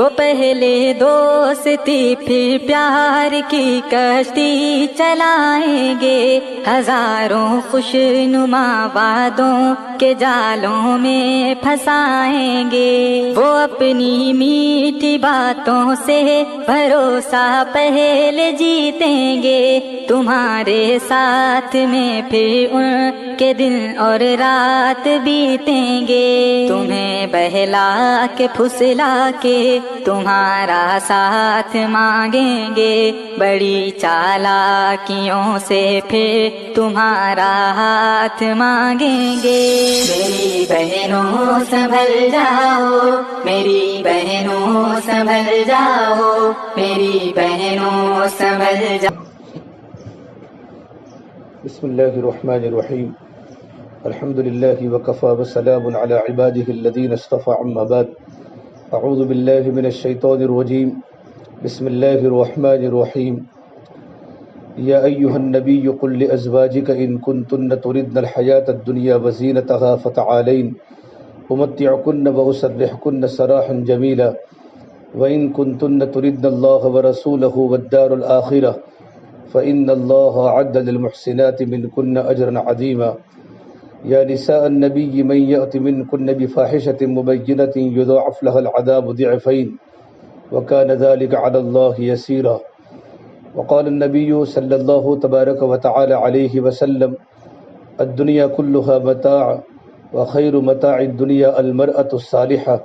وہ پہلے دوستی پھر پیار کی کشتی چلائیں گے، ہزاروں خوشنما وعدوں کے جالوں میں پھنسائیں گے۔ وہ اپنی میٹھی باتوں سے بھروسہ پہلے جیتیں گے، تمہارے ساتھ میں پھر ان کے دن اور رات بیتیں گے۔ تمہیں بہلا کے پھسلا کے تمہارا ساتھ مانگیں گے، بڑی چالاکیوں سے پھر تمہارا ہاتھ مانگیں گے۔ میری بہنوں سنبھل جاؤ، میری بہنوں سنبھل جاؤ، میری بہنوں سنبھل جاؤ۔ بسم اللہ الرحمن الرحیم، الحمد للہ وکفی وسلام علی عبادہ الذین اصطفى، اما بعد، اعوذ باللہ من الشیطان الرجیم، بسم اللہ الرحمن الرحیم۔ یا ایہا النبی قل لازواجک ان کنتن تردن الحیاة الدنیا وزینتها فتعالین امتعکن واسرحکن سراحا جمیلا وان کنتن تردن اللہ ورسولہ والدار الآخرہ فإن اللہ أعد للمحسنات منکن اجرا عظیما۔ یا نساء النبی من یأت منکن بفاحشة مبینة یضاعف لها العذاب ضعفین وکان ذلك علی اللہ یسیرا۔ وقال النبی صلی اللہ تبارک وتعالی علیہ وسلم الدنیا كلها متاع وخیر متاع الدنیا المرأة الصالحة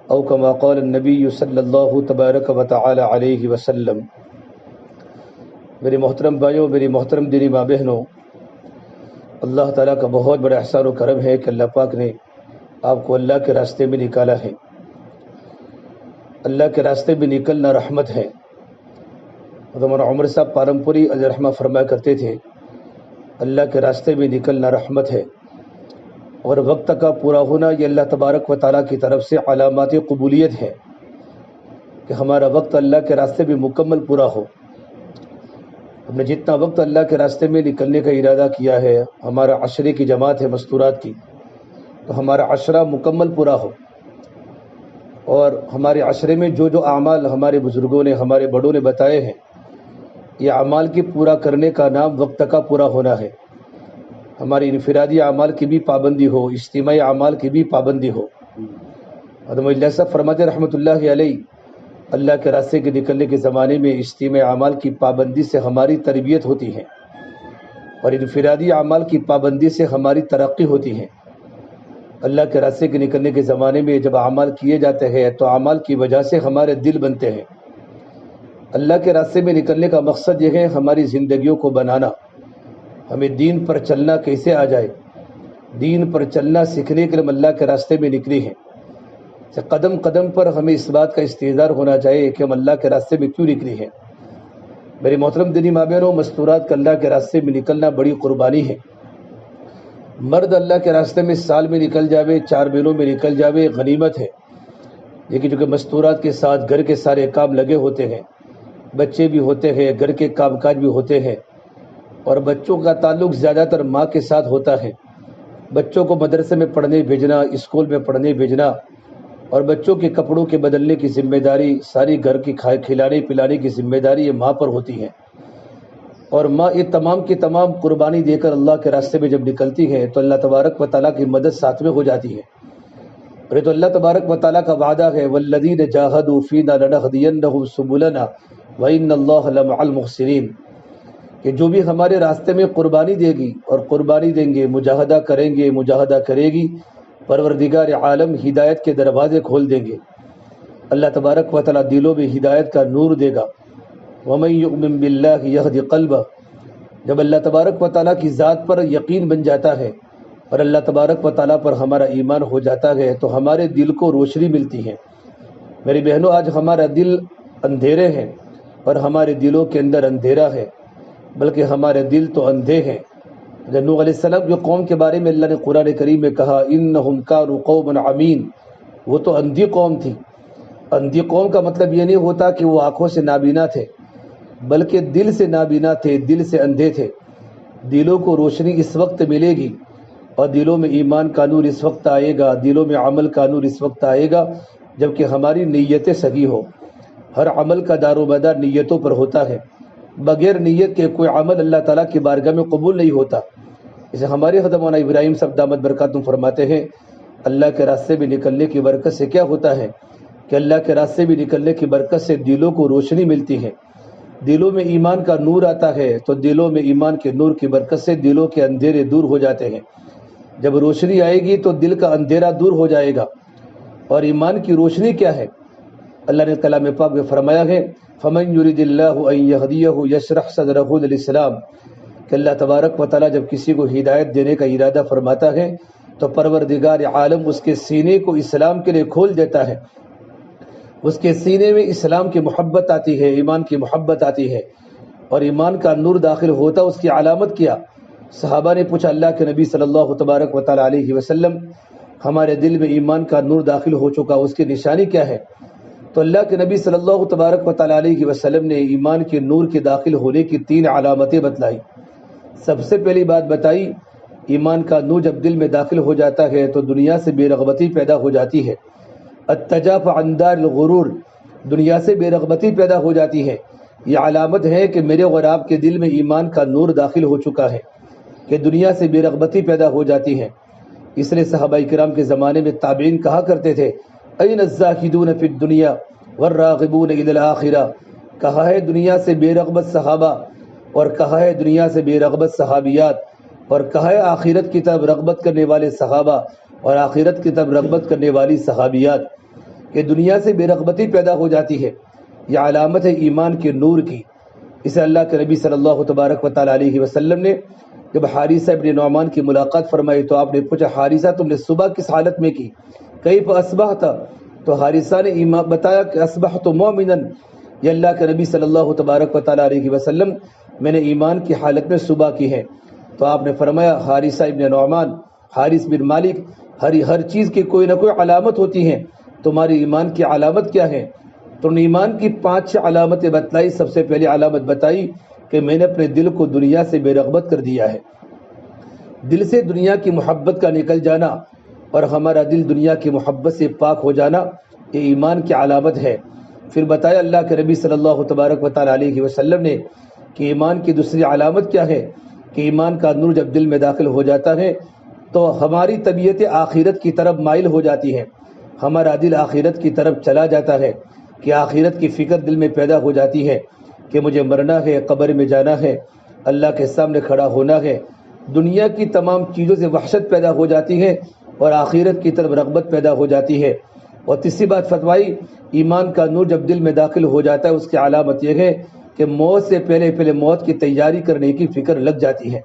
او کما قال النبی صلی اللہ تبارک وتعالی علیہ وسلم۔ میرے محترم بھائیوں، میری محترم دینی ماں بہنوں، اللہ تعالیٰ کا بہت بڑا احسان و کرم ہے کہ اللہ پاک نے آپ کو اللہ کے راستے میں نکالا ہے۔ اللہ کے راستے میں نکلنا رحمت ہے۔ ہمارا عمر صاحب پالمپوری علیہ رحمہ فرمایا کرتے تھے اللہ کے راستے میں نکلنا رحمت ہے، اور وقت کا پورا ہونا یہ اللہ تبارک و تعالیٰ کی طرف سے علامات قبولیت ہے کہ ہمارا وقت اللہ کے راستے میں مکمل پورا ہو۔ ہم نے جتنا وقت اللہ کے راستے میں نکلنے کا ارادہ کیا ہے، ہمارا عشرے کی جماعت ہے مستورات کی، تو ہمارا عشرہ مکمل پورا ہو، اور ہمارے عشرے میں جو جو اعمال ہمارے بزرگوں نے، ہمارے بڑوں نے بتائے ہیں، یہ اعمال کی پورا کرنے کا نام وقت کا پورا ہونا ہے۔ ہماری انفرادی اعمال کی بھی پابندی ہو، اجتماعی اعمال کی بھی پابندی ہو۔ حضرت اللہ صاحب فرماتے رحمۃ اللہ علیہ، اللہ کے راستے کے نکلنے کے زمانے میں اجتماعی اعمال کی پابندی سے ہماری تربیت ہوتی ہے، اور انفرادی اعمال کی پابندی سے ہماری ترقی ہوتی ہے۔ اللہ کے راستے کے نکلنے کے زمانے میں جب اعمال کیے جاتے ہیں تو اعمال کی وجہ سے ہمارے دل بنتے ہیں۔ اللہ کے راستے میں نکلنے کا مقصد یہ ہے ہماری زندگیوں کو بنانا، ہمیں دین پر چلنا کیسے آ جائے، دین پر چلنا سیکھنے کے لیے ہم اللہ کے راستے میں نکلی ہیں۔ قدم قدم پر ہمیں اس بات کا استحضار ہونا چاہیے کہ ہم اللہ کے راستے میں کیوں نکلی ہیں۔ میری محترم دینی ماں بہنوں، مستورات کا اللہ کے راستے میں نکلنا بڑی قربانی ہے۔ مرد اللہ کے راستے میں سال میں نکل جاوے، 4 مہینوں میں نکل جاوے، غنیمت ہے، لیکن جو کہ مستورات کے ساتھ گھر کے سارے کام لگے ہوتے ہیں، بچے بھی ہوتے ہیں، گھر کے کام کاج بھی ہوتے ہیں، اور بچوں کا تعلق زیادہ تر ماں کے ساتھ ہوتا ہے۔ بچوں کو مدرسے میں پڑھنے بھیجنا، اسکول میں پڑھنے بھیجنا، اور بچوں کے کپڑوں کے بدلنے کی ذمہ داری، ساری گھر کی کھلانے پلانے کی ذمہ داری یہ ماں پر ہوتی ہے۔ اور ماں یہ تمام کی تمام قربانی دے کر اللہ کے راستے میں جب نکلتی ہے تو اللہ تبارک و تعالیٰ کی مدد ساتھ میں ہو جاتی ہے۔ اور یہ تو اللہ تبارک و تعالیٰ کا وعدہ ہے والذین جاہدوا فینا لنہدینہم سبلنا وان اللہ لمع المحسنین، کہ جو بھی ہمارے راستے میں قربانی دے گی اور قربانی دیں گے، مجاہدہ کریں گے، مجاہدہ کرے گی، پروردگار عالم ہدایت کے دروازے کھول دیں گے۔ اللہ تبارک و تعالیٰ دلوں میں ہدایت کا نور دے گا۔ وَمَن يُؤْمِن بِاللَّهِ يَهْدِ قَلْبَهُ، جب اللہ تبارک و تعالیٰ کی ذات پر یقین بن جاتا ہے اور اللہ تبارک و تعالیٰ پر ہمارا ایمان ہو جاتا ہے تو ہمارے دل کو روشنی ملتی ہے۔ میری بہنوں، آج ہمارا دل اندھیرے ہیں، اور ہمارے دلوں کے اندر اندھیرا ہے، بلکہ ہمارے دل تو اندھے ہیں۔ نوح علیہ السلام جو قوم کے بارے میں اللہ نے قرآن کریم میں کہا انہم کانوا قوما عمین، وہ تو اندھی قوم تھی۔ اندھی قوم کا مطلب یہ نہیں ہوتا کہ وہ آنکھوں سے نابینا تھے، بلکہ دل سے نابینا تھے، دل سے اندھے تھے۔ دلوں کو روشنی اس وقت ملے گی، اور دلوں میں ایمان کا نور اس وقت آئے گا، دلوں میں عمل کا نور اس وقت آئے گا جبکہ ہماری نیتیں صحیح ہو. ہر عمل کا دار و مدار نیتوں پر ہوتا ہے. بغیر نیت کے کوئی عمل اللہ تعالیٰ کی بارگاہ میں قبول نہیں ہوتا. اسے ہمارے حضرت مولانا ابراہیم صاحب دامت برکاتہم فرماتے ہیں اللہ کے راستے میں نکلنے کی برکت سے کیا ہوتا ہے کہ اللہ کے راستے میں نکلنے کی برکت سے دلوں کو روشنی ملتی ہے. دلوں میں ایمان کا نور آتا ہے تو دلوں میں ایمان کے نور کی برکت سے دلوں کے اندھیرے دور ہو جاتے ہیں. جب روشنی آئے گی تو دل کا اندھیرا دور ہو جائے گا. اور ایمان کی روشنی کیا ہے؟ اللہ نے کلام پاک میں فرمایا ہے فَمَن يُرِدِ اللَّهُ أَن يَهْدِيَهُ يَشْرَحْ صَدْرَهُ لِلْإِسْلَامِ کہ اللہ تبارک و تعالیٰ جب کسی کو ہدایت دینے کا ارادہ فرماتا ہے تو پروردگار عالم اس کے سینے کو اسلام کے لیے کھول دیتا ہے. اس کے سینے میں اسلام کی محبت آتی ہے، ایمان کی محبت آتی ہے اور ایمان کا نور داخل ہوتا. اس کی علامت کیا؟ صحابہ نے پوچھا اللہ کے نبی صلی اللہ تبارک و تعالیٰ علیہ وسلم ہمارے دل میں ایمان کا نور داخل ہو چکا، اس کی نشانی کیا ہے؟ تو اللہ کے نبی صلی اللہ تبارک و تعالیٰ علیہ وسلم نے ایمان کے نور کے داخل ہونے کی 3 علامتیں بتلائی. سب سے پہلی بات بتائی ایمان کا نور جب دل میں داخل ہو جاتا ہے تو دنیا سے بے رغبتی پیدا ہو جاتی ہے. التجاف عن دار الغرور دنیا سے بے رغبتی پیدا ہو جاتی ہے. یہ علامت ہے کہ میرے اور آپ کے دل میں ایمان کا نور داخل ہو چکا ہے کہ دنیا سے بے رغبتی پیدا ہو جاتی ہے. اس لیے صحابہ کرام کے زمانے میں تابعین کہا کرتے تھے این الزاہدون فی الدنیا والراغبون الی الآخرہ. کہا ہے دنیا سے بے رغبت صحابہ اور کہا ہے دنیا سے بے رغبت صحابیات اور کہا ہے آخرت کی طرف رغبت کرنے والے صحابہ اور آخرت کی طرف رغبت کرنے والی صحابیات کہ دنیا سے بے رغبتی پیدا ہو جاتی ہے. یہ علامت ہے ایمان کے نور کی. اسے اللہ کے نبی صلی اللہ تبارک و تعالیٰ علیہ وسلم نے جب حارثہ ابن نعمان کی ملاقات فرمائی تو آپ نے پوچھا حارثہ تم نے صبح کس حالت میں کی؟ کیف اصبحت؟ تو حارثہ نے ایمان بتایا کہ اصبحت مومنا. یہ اللہ کے نبی صلی اللہ تبارک و تعالیٰ علیہ وسلم میں نے ایمان کی حالت میں صبح کی ہے. تو آپ نے فرمایا حارثہ ابن نعمان حارث بن مالک ہر چیز کی کوئی نہ کوئی علامت ہوتی ہے، تمہاری ایمان کی علامت کیا ہے؟ تو ایمان کی 5 علامتیں بتلائی. سب سے پہلی علامت بتائی کہ میں نے اپنے دل کو دنیا سے بے رغبت کر دیا ہے. دل سے دنیا کی محبت کا نکل جانا اور ہمارا دل دنیا کی محبت سے پاک ہو جانا یہ ایمان کی علامت ہے. پھر بتایا اللہ کے نبی صلی اللہ تبارک و تعالیٰ علیہ وسلم نے کہ ایمان کی دوسری علامت کیا ہے کہ ایمان کا نور جب دل میں داخل ہو جاتا ہے تو ہماری طبیعت آخرت کی طرف مائل ہو جاتی ہے. ہمارا دل آخرت کی طرف چلا جاتا ہے کہ آخرت کی فکر دل میں پیدا ہو جاتی ہے کہ مجھے مرنا ہے، قبر میں جانا ہے، اللہ کے سامنے کھڑا ہونا ہے. دنیا کی تمام چیزوں سے وحشت پیدا ہو جاتی ہے اور آخرت کی طرف رغبت پیدا ہو جاتی ہے. اور تیسری بات فتوائی ایمان کا نور جب دل میں داخل ہو جاتا ہے اس کی علامت یہ ہے کہ موت سے پہلے موت کی تیاری کرنے کی فکر لگ جاتی ہے.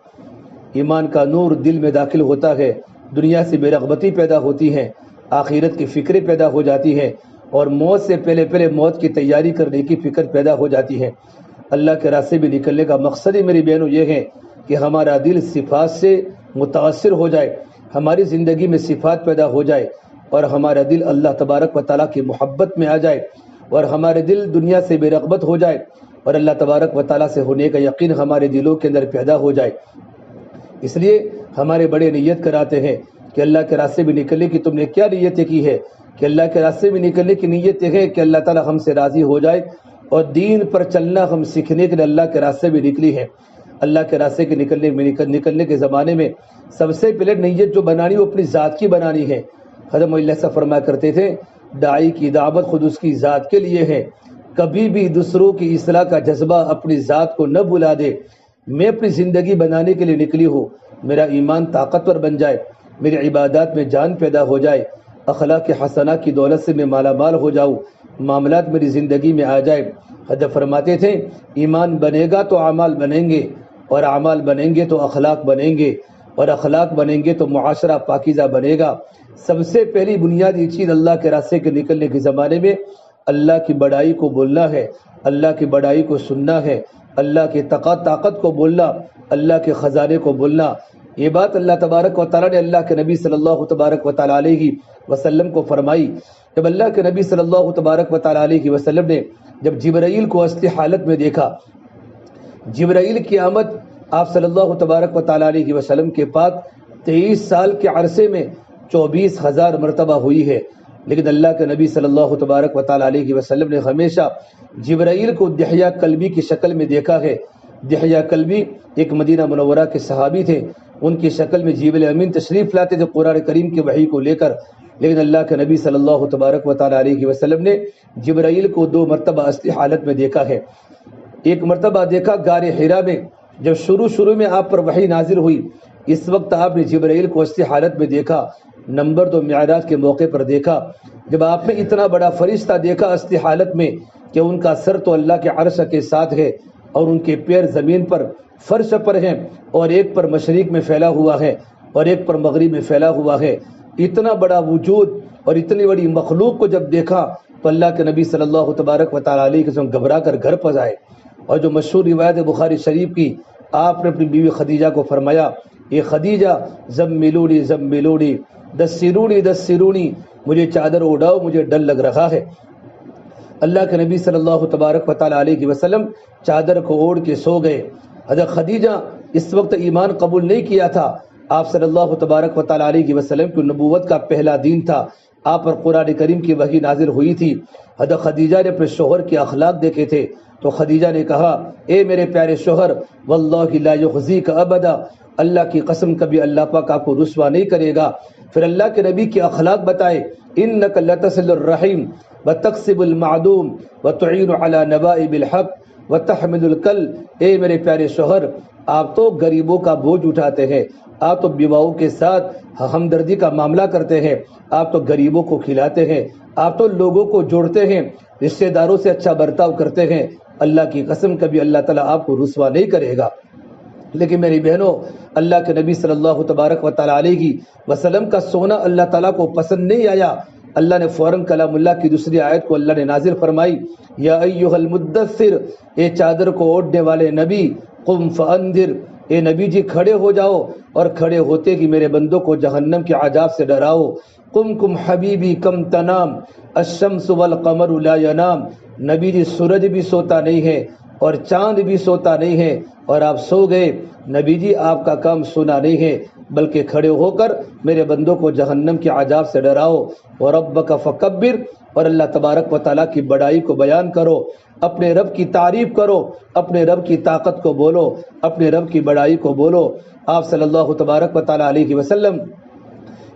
ایمان کا نور دل میں داخل ہوتا ہے، دنیا سے بے رغبتی پیدا ہوتی ہے، آخرت کی فکریں پیدا ہو جاتی ہے اور موت سے پہلے موت کی تیاری کرنے کی فکر پیدا ہو جاتی ہے. اللہ کے راستے میں نکلنے کا مقصد ہی میری بہنوں یہ ہے کہ ہمارا دل صفات سے متاثر ہو جائے، ہماری زندگی میں صفات پیدا ہو جائے اور ہمارا دل اللہ تبارک و تعالیٰ کی محبت میں آ جائے اور ہمارے دل دنیا سے بے رغبت ہو جائے اور اللہ تبارک و تعالیٰ سے ہونے کا یقین ہمارے دلوں کے اندر پیدا ہو جائے. اس لیے ہمارے بڑے نیت کراتے ہیں کہ اللہ کے راستے میں نکلنے کی تم نے کیا نیتیں کی ہے کہ اللہ کے راستے میں نکلنے کی نیت یہ ہے کہ اللہ تعالیٰ ہم سے راضی ہو جائے اور دین پر چلنا ہم سیکھنے کے لیے اللہ کے راستے میں نکلی ہے. اللہ کے راستے کے نکلنے کے زمانے میں سب سے پہلے نیت جو بنانی وہ اپنی ذات کی بنانی ہے. حضرت مولانا صاحب فرمایا کرتے تھے داعی کی دعوت خود اس کی ذات کے لیے ہے، کبھی بھی دوسروں کی اصلاح کا جذبہ اپنی ذات کو نہ بلا دے. میں اپنی زندگی بنانے کے لیے نکلی ہوں، میرا ایمان طاقتور بن جائے، میری عبادات میں جان پیدا ہو جائے، اخلاق حسنہ کی دولت سے میں مالا مال ہو جاؤں، معاملات میری زندگی میں آ جائے. حضرت فرماتے تھے ایمان بنے گا تو اعمال بنیں گے اور اعمال بنیں گے تو اخلاق بنیں گے اور اخلاق بنیں گے تو معاشرہ پاکیزہ بنے گا. سب سے پہلی بنیادی چیز اللہ کے راستے کے نکلنے کے زمانے میں اللہ کی بڑائی کو بولنا ہے، اللہ کی بڑائی کو سننا ہے، اللہ کی طاقت کو بولنا، اللہ کے خزانے کو بولنا. یہ بات اللہ تبارک و تعالیٰ نے اللہ کے نبی صلی اللہ تبارک و تعالیٰ علیہ وسلم کو فرمائی. جب اللہ کے نبی صلی اللہ تبارک و تعالیٰ علیہ وسلم نے جب جبرائیل کو اصلی حالت میں دیکھا، جبرائیل کی آمد آپ صلی اللہ تبارک و تعالیٰ علیہ وسلم کے پاس 23 سال کے عرصے میں 24,000 مرتبہ ہوئی ہے لیکن اللہ کے نبی صلی اللہ تبارک و تعالیٰ علیہ وسلم نے ہمیشہ جبرائیل کو دحیہ کلبی کی شکل میں دیکھا ہے۔ دحیہ کلبی ایک مدینہ منورہ کے صحابی تھے، ان کی شکل میں جبریل امین تشریف لاتے تھے قرآن کریم کی وحی کو لے کر، لیکن اللہ کے نبی صلی اللہ تبارک و تعالیٰ علیہ وسلم نے جبرائیل کو 2 مرتبہ اصلی حالت میں دیکھا ہے۔ ایک مرتبہ دیکھا غار حرا میں، جب شروع میں آپ پر وحی نازل ہوئی، اس وقت آپ نے جبرائیل کو اصلی حالت میں دیکھا۔ نمبر 2 معراج کے موقع پر دیکھا، جب آپ نے اتنا بڑا فرشتہ دیکھا اصلی حالت میں کہ ان کا سر تو اللہ کے عرش کے ساتھ ہے اور ان کے پیر زمین پر فرش پر ہیں، اور ایک پر مشرق میں پھیلا ہوا ہے اور ایک پر مغرب میں پھیلا ہوا ہے۔ اتنا بڑا وجود اور اتنی بڑی مخلوق کو جب دیکھا تو اللہ کے نبی صلی اللہ تبارک و تعالیٰ علیہ وسلم گھبرا کر گھر پس آئے، اور جو مشہور روایت بخاری شریف کی، آپ نے اپنی بیوی خدیجہ کو فرمایا، اے خدیجہ زملونی زملونی دسرونی دسرونی، مجھے چادر اڑاؤ، مجھے ڈر لگ رہا ہے۔ اللہ کے نبی صلی اللہ تبارک و تعالیٰ علیہ وسلم چادر کو اوڑھ کے سو گئے۔ حضرت خدیجہ اس وقت ایمان قبول نہیں کیا تھا، آپ صلی اللہ تبارک و تعالیٰ علیہ وسلم کی نبوت کا پہلا دن تھا، آپ پر قرآن کریم کی وحی نازل ہوئی تھی۔ حضرت خدیجہ نے اپنے شوہر کے اخلاق دیکھے تھے تو خدیجہ نے کہا، اے میرے پیارے شوہر، واللہ لا یخزیک ابدا، اللہ کی قسم کبھی اللہ پاک آپ کو رسوا نہیں کرے گا۔ پھر اللہ کے نبی کے اخلاق بتائے، انک لتصل الرحیم وتکسب المعدوم وتعین علی نوائب الحق وتحمل الکل، اے میرے پیارے شوہر، آپ تو غریبوں کا بوجھ اٹھاتے ہیں، آپ تو بیواؤں کے ساتھ ہمدردی کا معاملہ کرتے ہیں، آپ تو غریبوں کو کھلاتے ہیں، آپ تو لوگوں کو جوڑتے ہیں، رشتہ داروں سے اچھا برتاؤ کرتے ہیں، اللہ کی قسم کبھی اللہ تعالیٰ آپ کو رسوا نہیں کرے گا۔ لیکن میری بہنوں، اللہ کے نبی صلی اللہ تبارک و تعالیٰ علیہ وسلم کا سونا اللہ تعالیٰ کو پسند نہیں آیا۔ اللہ نے فوراً کلام اللہ کی دوسری آیت کو اللہ نے نازل فرمائی، یا ایھا المدثر، اے چادر کو اوڑھنے والے نبی، قم فانذر، اے نبی جی کھڑے ہو جاؤ اور کھڑے ہوتے کہ میرے بندوں کو جہنم کے عذاب سے ڈراؤ۔ قم حبیبی کم تنام الشمس والقمر لا ینام، نبی جی سورج بھی سوتا نہیں ہے اور چاند بھی سوتا نہیں ہے اور آپ سو گئے۔ نبی جی آپ کا کام سونا نہیں ہے بلکہ کھڑے ہو کر میرے بندوں کو جہنم کے عذاب سے ڈراؤ۔ وربک فکبر، اور اللہ تبارک و تعالیٰ کی بڑائی کو بیان کرو، اپنے رب کی تعریف کرو، اپنے رب کی طاقت کو بولو، اپنے رب کی بڑائی کو بولو۔ آپ صلی اللہ تبارک و تعالیٰ علیہ وسلم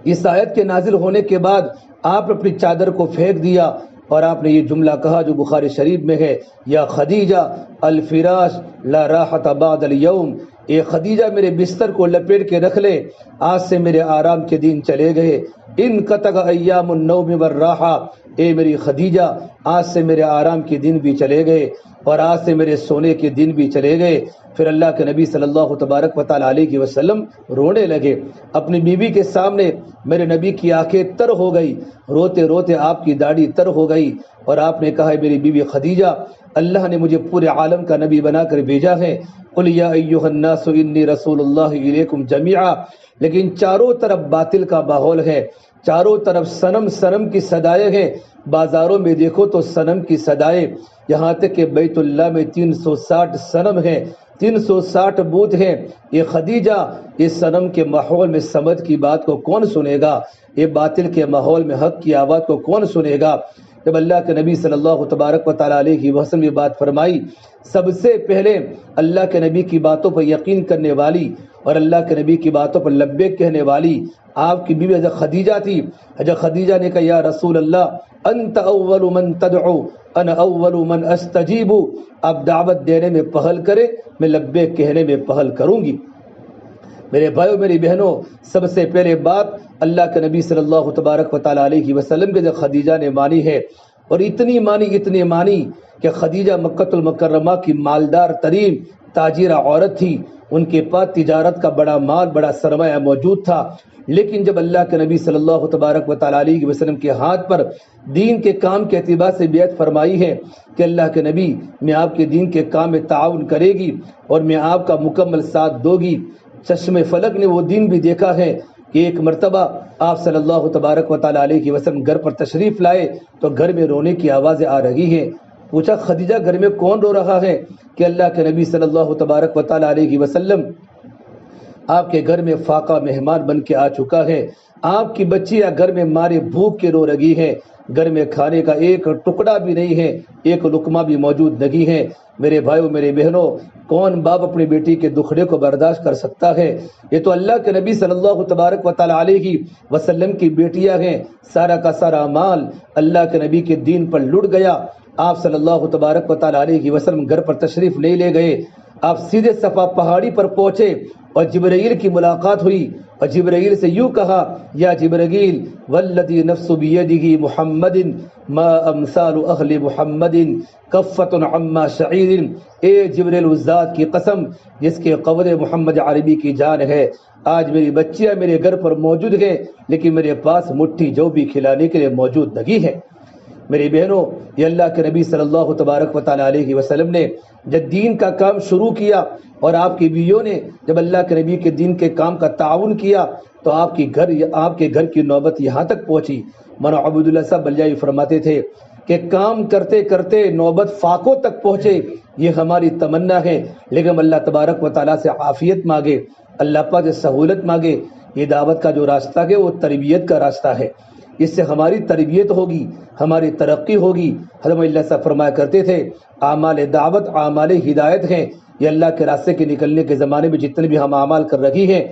اس آیت کے نازل ہونے کے بعد آپ نے اپنی چادر کو پھینک دیا اور آپ نے یہ جملہ کہا جو بخاری شریف میں ہے، یا خدیجہ الفراش لا راحت بعد اليوم، اے خدیجہ میرے بستر کو لپیٹ کے رکھ لے، آج سے میرے آرام کے دن چلے گئے۔ ان قطع ایام النوم والراحہ، اے میری خدیجہ آج سے میرے آرام کے دن بھی چلے گئے اور آج سے میرے سونے کے دن بھی چلے گئے۔ پھر اللہ کے نبی صلی اللہ تبارک و تعالیٰ علیہ وسلم رونے لگے اپنی بیوی کے سامنے۔ میرے نبی کی آنکھیں تر ہو گئی، روتے روتے آپ کی داڑھی تر ہو گئی اور آپ نے کہا، میری بیوی خدیجہ، اللہ نے مجھے پورے عالم کا نبی بنا کر بھیجا ہے، قل یا ایھا الناس انی رسول اللہ الیکم جمیعا، لیکن چاروں طرف باطل کا ماحول ہے، چاروں طرف صنم کی صدائیں ہیں، بازاروں میں دیکھو تو صنم کی صدائیں، یہاں تک کہ بیت اللہ میں 360 صنم ہیں، 360 بت ہیں۔ یہ خدیجہ، اس صنم کے ماحول میں سمجھ کی بات کو کون سنے گا؟ یہ باطل کے ماحول میں حق کی آواز کو کون سنے گا؟ جب اللہ کے نبی صلی اللہ تبارک و تعالیٰ علیہ وسلم یہ بات فرمائی، سب سے پہلے اللہ کے نبی کی باتوں پر یقین کرنے والی اور اللہ کے نبی کی باتوں پر لبیک کہنے والی آپ کی بیوی حضرت خدیجہ تھی۔ حضرت خدیجہ نے کہا، یا رسول اللہ انت اول من تدعو انا اول من استجیب، آپ دعوت دینے میں پہل کرے، میں لبیک کہنے میں پہل کروں گی۔ میرے بھائیو، میری بہنوں، سب سے پہلے بات اللہ کے نبی صلی اللہ تبارک و تعالیٰ علیہ وسلم کے جو خدیجہ نے مانی ہے، اور اتنی مانی کہ خدیجہ مکۃ المکرمہ کی مالدار ترین تاجرہ عورت تھی، ان کے پاس تجارت کا بڑا مال، بڑا سرمایہ موجود تھا، لیکن جب اللہ کے نبی صلی اللہ تبارک و تعالیٰ علیہ وسلم کے ہاتھ پر دین کے کام کے اعتبار سے بیعت فرمائی ہے کہ اللہ کے نبی، میں آپ کے دین کے کام میں تعاون کرے گی اور میں آپ کا مکمل ساتھ دو گی، چشم فلک نے وہ دن بھی دیکھا ہے کہ ایک مرتبہ آپ صلی اللہ تبارک و تعالیٰ علیہ وسلم گھر پر تشریف لائے تو گھر میں رونے کی آوازیں آ رہی ہیں۔ پوچھا، خدیجہ گھر میں کون رو رہا ہے؟ کہ اللہ کے نبی صلی اللہ تبارک و تعالیٰ علیہ وسلم آپ کے گھر میں فاقہ مہمان بن کے آ چکا ہے، آپ کی بچیاں گھر میں مارے بھوک کے رو رہی ہیں، گھر میں کھانے کا ایک ٹکڑا بھی نہیں ہے، ایک لقمہ بھی موجود نہیں ہے۔ میرے بھائیوں، میرے بہنوں، کون باپ اپنی بیٹی کے دکھڑے کو برداشت کر سکتا ہے؟ یہ تو اللہ کے نبی صلی اللہ تبارک و تعالی علیہ وسلم کی بیٹیاں ہیں۔ سارا کا سارا مال اللہ کے نبی کے دین پر لٹ گیا۔ آپ صلی اللہ تبارک و تعالی علیہ وسلم گھر پر تشریف نہیں لے گئے، آپ سیدھے صفا پہاڑی پر پہنچے اور جبرائیل کی ملاقات ہوئی، اور جبرائیل سے یوں کہا، یا جبرائیل والذی نفس بیدہ محمد ما امثال اہل محمد کفۃ عما شعیر، اے جبرائیل اس ذات کی قسم جس کے قبر محمد عربی کی جان ہے، آج میری بچیاں میرے گھر پر موجود ہیں لیکن میرے پاس مٹھی جو بھی کھلانے کے لیے موجود نہیں ہے۔ میری بہنوں، یہ اللہ کے نبی صلی اللہ تبارک و تعالی علیہ وسلم نے جب دین کا کام شروع کیا اور آپ کی بیویوں نے جب اللہ کے نبی کے دین کے کام کا تعاون کیا تو آپ کے گھر کی نوبت یہاں تک پہنچی۔ مولانا عبداللہ صاحب بلیائی فرماتے تھے کہ کام کرتے کرتے نوبت فاقوں تک پہنچے، یہ ہماری تمنا ہے، لیکن ہم اللہ تبارک و تعالیٰ سے عافیت مانگے، اللہ پاک سے سہولت مانگے۔ یہ دعوت کا جو راستہ ہے وہ تربیت کا راستہ ہے، اس سے ہماری تربیت ہوگی، ہماری ترقی ہوگی۔ حضرت اللہ صاحب فرمایا کرتے تھے اعمال دعوت اعمال ہدایت ہیں، یہ اللہ کے راستے کے نکلنے کے زمانے میں جتنے بھی ہم اعمال کر رہی ہیں،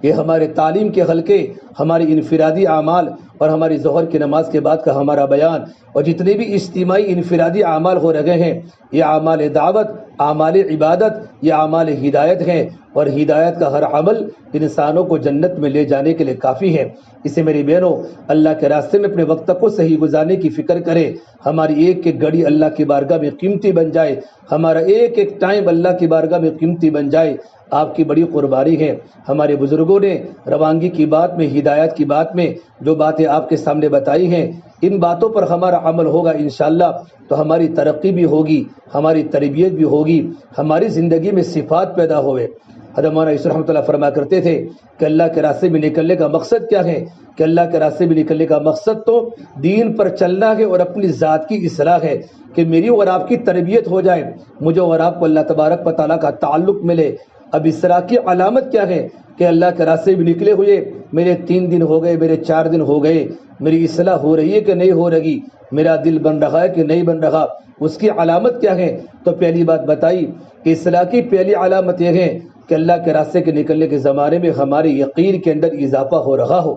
یہ ہمارے تعلیم کے حلقے، ہماری انفرادی اعمال اور ہماری ظہر کی نماز کے بعد کا ہمارا بیان اور جتنے بھی اجتماعی انفرادی اعمال ہو رہے ہیں، یہ اعمال دعوت، اعمال عبادت، یہ اعمال ہدایت ہیں، اور ہدایت کا ہر عمل انسانوں کو جنت میں لے جانے کے لیے کافی ہے۔ اسے میری بہنوں، اللہ کے راستے میں اپنے وقت کو صحیح گزارنے کی فکر کریں، ہماری ایک ایک گھڑی اللہ کی بارگاہ میں قیمتی بن جائے، ہمارا ایک ایک ٹائم اللہ کی بارگاہ میں قیمتی بن جائے۔ آپ کی بڑی قربانی ہے، ہمارے بزرگوں نے روانگی کی بات میں، ہدایت کی بات میں جو باتیں آپ کے سامنے بتائی ہیں، ان باتوں پر ہمارا عمل ہوگا انشاءاللہ تو ہماری ترقی بھی ہوگی، ہماری تربیت بھی ہوگی، ہماری زندگی میں صفات پیدا ہوئے۔ حضرت مولانا یوسف رحمۃ اللہ فرمایا کرتے تھے کہ اللہ کے راستے میں نکلنے کا مقصد کیا ہے؟ کہ اللہ کے راستے میں نکلنے کا مقصد تو دین پر چلنا ہے اور اپنی ذات کی اصلاح ہے، کہ میری اور آپ کی تربیت ہو جائے، مجھے اور آپ کو اللہ تبارک و تعالیٰ کا تعلق ملے۔ اب اصلاح کی علامت کیا ہے؟ کہ اللہ کے راستے میں نکلے ہوئے میرے 3 دن ہو گئے، میرے 4 دن ہو گئے، میری اصلاح ہو رہی ہے کہ نہیں ہو رہی، میرا دل بن رہا ہے کہ نہیں بن رہا، اس کی علامت کیا ہے؟ تو پہلی بات بتائی کہ اصلاح کی پہلی علامت یہ ہے کہ اللہ کے راستے کے نکلنے کے زمانے میں ہمارے یقین کے اندر اضافہ ہو رہا ہو۔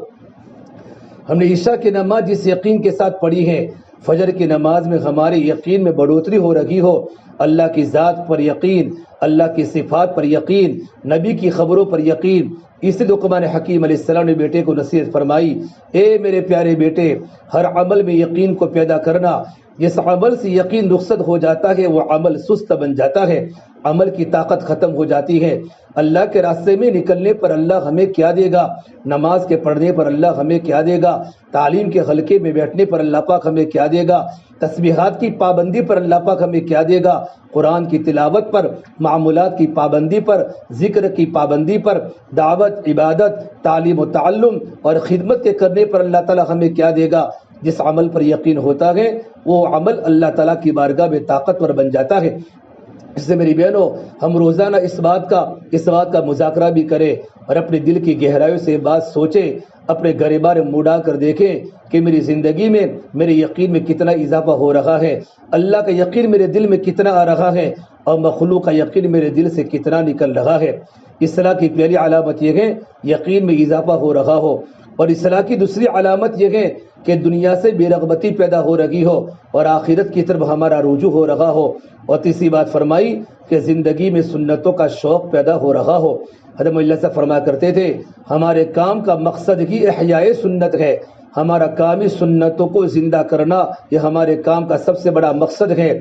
ہم نے عشاء کی نماز جس یقین کے ساتھ پڑھی ہے، فجر کی نماز میں ہمارے یقین میں بڑھوتری ہو رہی ہو، اللہ کی ذات پر یقین، اللہ کی صفات پر یقین، نبی کی خبروں پر یقین۔ اس لیے لقمان حکیم علیہ السلام نے بیٹے کو نصیحت فرمائی، اے میرے پیارے بیٹے، ہر عمل میں یقین کو پیدا کرنا، جس عمل سے یقین رخصت ہو جاتا ہے وہ عمل سست بن جاتا ہے، عمل کی طاقت ختم ہو جاتی ہے۔ اللہ کے راستے میں نکلنے پر اللہ ہمیں کیا دے گا؟ نماز کے پڑھنے پر اللہ ہمیں کیا دے گا؟ تعلیم کے حلقے میں بیٹھنے پر اللہ پاک ہمیں کیا دے گا؟ تسبیحات کی پابندی پر اللہ پاک ہمیں کیا دے گا؟ قرآن کی تلاوت پر، معمولات کی پابندی پر، ذکر کی پابندی پر، دعوت، عبادت، تعلیم و تعلم اور خدمت کے کرنے پر اللہ تعالیٰ ہمیں کیا دے گا؟ جس عمل پر یقین ہوتا ہے وہ عمل اللہ تعالیٰ کی بارگاہ میں طاقتور بن جاتا ہے۔ اس سے میری بہنوں، ہم روزانہ اس بات کا مذاکرہ بھی کریں اور اپنے دل کی گہرائیوں سے بات سوچیں، اپنے گریبان میں منہ ڈال کر دیکھیں کہ میری زندگی میں میرے یقین میں کتنا اضافہ ہو رہا ہے، اللہ کا یقین میرے دل میں کتنا آ رہا ہے اور مخلوق کا یقین میرے دل سے کتنا نکل رہا ہے۔ اصلاح کی پہلی علامت یہ ہے یقین میں اضافہ ہو رہا ہو، اور اصلاح کی دوسری علامت یہ ہے کہ دنیا سے بے رغبتی پیدا ہو رہی ہو اور آخرت کی طرف ہمارا رجوع ہو رہا ہو، اور تیسری بات فرمائی کہ زندگی میں سنتوں کا شوق پیدا ہو رہا ہو۔ حضرت اللہ صاحب فرمایا کرتے تھے ہمارے کام کا مقصد ہی احیاء سنت ہے، ہمارا کام ہی سنتوں کو زندہ کرنا، یہ ہمارے کام کا سب سے بڑا مقصد ہے۔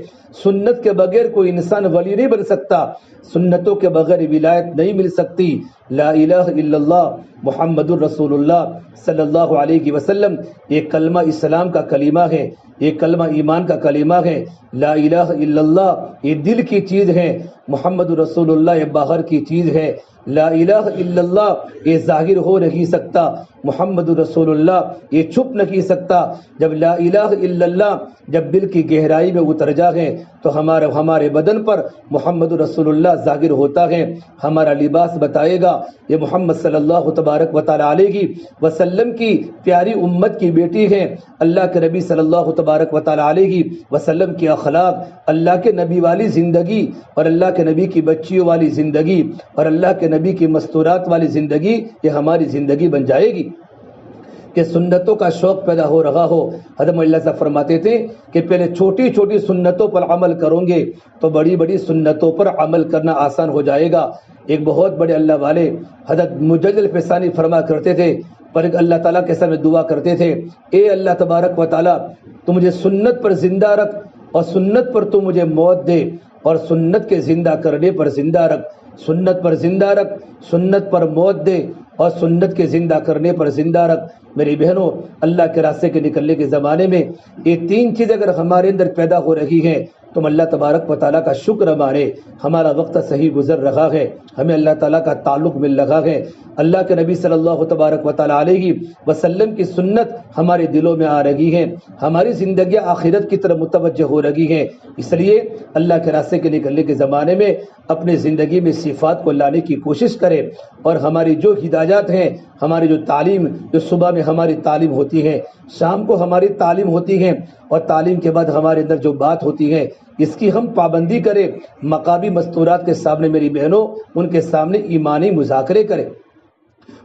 سنت کے بغیر کوئی انسان ولی نہیں بن سکتا، سنتوں کے بغیر ولایت نہیں مل سکتی۔ لا الہ الا اللہ محمد الرسول اللہ صلی اللہ علیہ وسلم یہ کلمہ اسلام کا کلمہ ہے، یہ کلمہ ایمان کا کلمہ ہے۔ لا الہ الا اللہ یہ دل کی چیز ہے، محمد رسول اللہ یہ باہر کی چیز ہے۔ لا الہ الا اللہ یہ ظاہر ہو نہیں سکتا، محمد رسول اللہ یہ چھپ نہیں سکتا۔ جب لا الہ الا اللہ جب دل کی گہرائی میں اتر جائے تو ہمارے بدن پر محمد رسول اللہ ظاہر ہوتا ہے، ہمارا لباس بتائے گا یہ محمد صلی اللہ تبارک و تعالی علیہ وسلم کی پیاری امت کی بیٹی ہیں، اللہ کے نبی صلی اللہ تبارک و تعالی علیہ وسلم کی اخلاق، اللہ کے نبی والی زندگی اور اللہ کے نبی کی بچیوں والی زندگی اور اللہ کے نبی کی مستورات والی زندگی یہ ہماری زندگی بن جائے گی کہ سنتوں کا شوق پیدا ہو رہا ہو۔ حضرت اللہ صاحب فرماتے تھے کہ پہلے چھوٹی چھوٹی سنتوں پر عمل کرو گے تو بڑی بڑی سنتوں پر عمل کرنا آسان ہو جائے گا۔ ایک بہت بڑے اللہ والے حضرت مجدد فسانی فرما کرتے تھے، پر اللہ تعالیٰ کے سامنے دعا کرتے تھے، اے اللہ تبارک و تعالیٰ تو مجھے سنت پر زندہ رکھ اور سنت پر تو مجھے موت دے اور سنت کے زندہ کرنے پر زندہ رکھ، سنت پر زندہ رکھ، سنت پر موت دے اور سنت کے زندہ کرنے پر زندہ رکھ۔ میری بہنوں، اللہ کے راستے کے نکلنے کے زمانے میں یہ تین چیزیں اگر ہمارے اندر پیدا ہو رہی ہیں تو اللہ تبارک و تعالیٰ کا شکر مانے، ہمارا وقت صحیح گزر رہا ہے، ہمیں اللہ تعالیٰ کا تعلق مل رہا ہے، اللہ کے نبی صلی اللہ تبارک و تعالیٰ علیہ وسلم کی سنت ہمارے دلوں میں آ رہی ہے، ہماری زندگیاں آخرت کی طرف متوجہ ہو رہی ہیں۔ اس لیے اللہ کے راستے کے نکلنے کے زمانے میں اپنے زندگی میں صفات کو لانے کی کوشش کرے اور ہماری جو ہدایات ہیں، ہماری جو تعلیم، جو صبح میں ہماری تعلیم ہوتی ہے، شام کو ہماری تعلیم ہوتی ہے اور تعلیم کے بعد ہمارے اندر جو بات ہوتی ہے اس کی ہم پابندی کریں، مقامی مستورات کے سامنے میری بہنوں ان کے سامنے ایمانی مذاکرے کریں،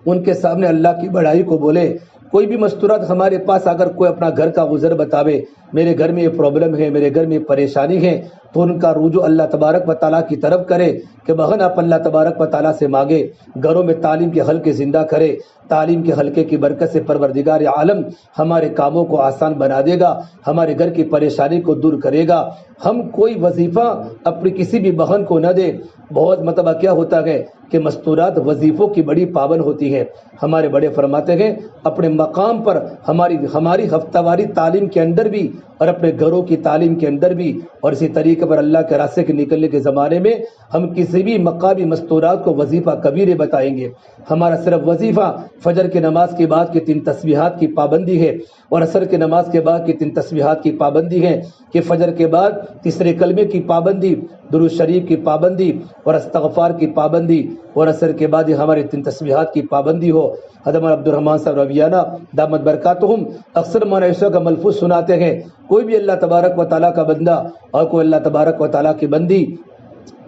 ان کے سامنے اللہ کی بڑائی کو بولے۔ کوئی بھی مستورات ہمارے پاس اگر کوئی اپنا گھر کا گزر بتاوے، میرے گھر میں یہ پرابلم ہے، میرے گھر میں یہ پریشانی ہے، تو ان کا رجوع اللہ تبارک و تعالیٰ کی طرف کرے کہ بہن آپ اللہ تبارک و تعالیٰ سے مانگے، گھروں میں تعلیم کے حلقے زندہ کرے، تعلیم کے حلقے کی برکت سے پروردگار عالم ہمارے کاموں کو آسان بنا دے گا، ہمارے گھر کی پریشانی کو دور کرے گا۔ ہم کوئی وظیفہ اپنی کسی بھی بہن کو نہ دے۔ بہت مرتبہ کیا ہوتا ہے کہ مستورات وظیفوں کی بڑی پابند ہوتی ہیں، ہمارے بڑے فرماتے ہیں اپنے مقام پر ہماری ہفتہ واری تعلیم کے اندر بھی اور اپنے گھروں کی تعلیم کے اندر بھی، اور اسی طریقے پر اللہ کے راستے کے نکلنے کے زمانے میں ہم کسی بھی مقامی مستورات کو وظیفہ کبیرے بتائیں گے۔ ہمارا صرف وظیفہ فجر کی نماز کے بعد کی 3 تسبیحات کی پابندی ہے اور عصر کی نماز کے بعد کی 3 تسبیحات کی پابندی ہے کہ فجر کے بعد تیسرے کلمے کی پابندی، درود شریف کی پابندی اور استغفار کی پابندی، اور عصر کے بعد ہماری 3 تسبیحات کی پابندی ہو۔ حضرت عبد الرحمن صاحب رویانہ دامت برکاتہم اکثر مولانا عیسیٰ کا ملفوظ سناتے ہیں، کوئی بھی اللہ تبارک و تعالیٰ کا بندہ اور کوئی اللہ تبارک و تعالیٰ کی بندی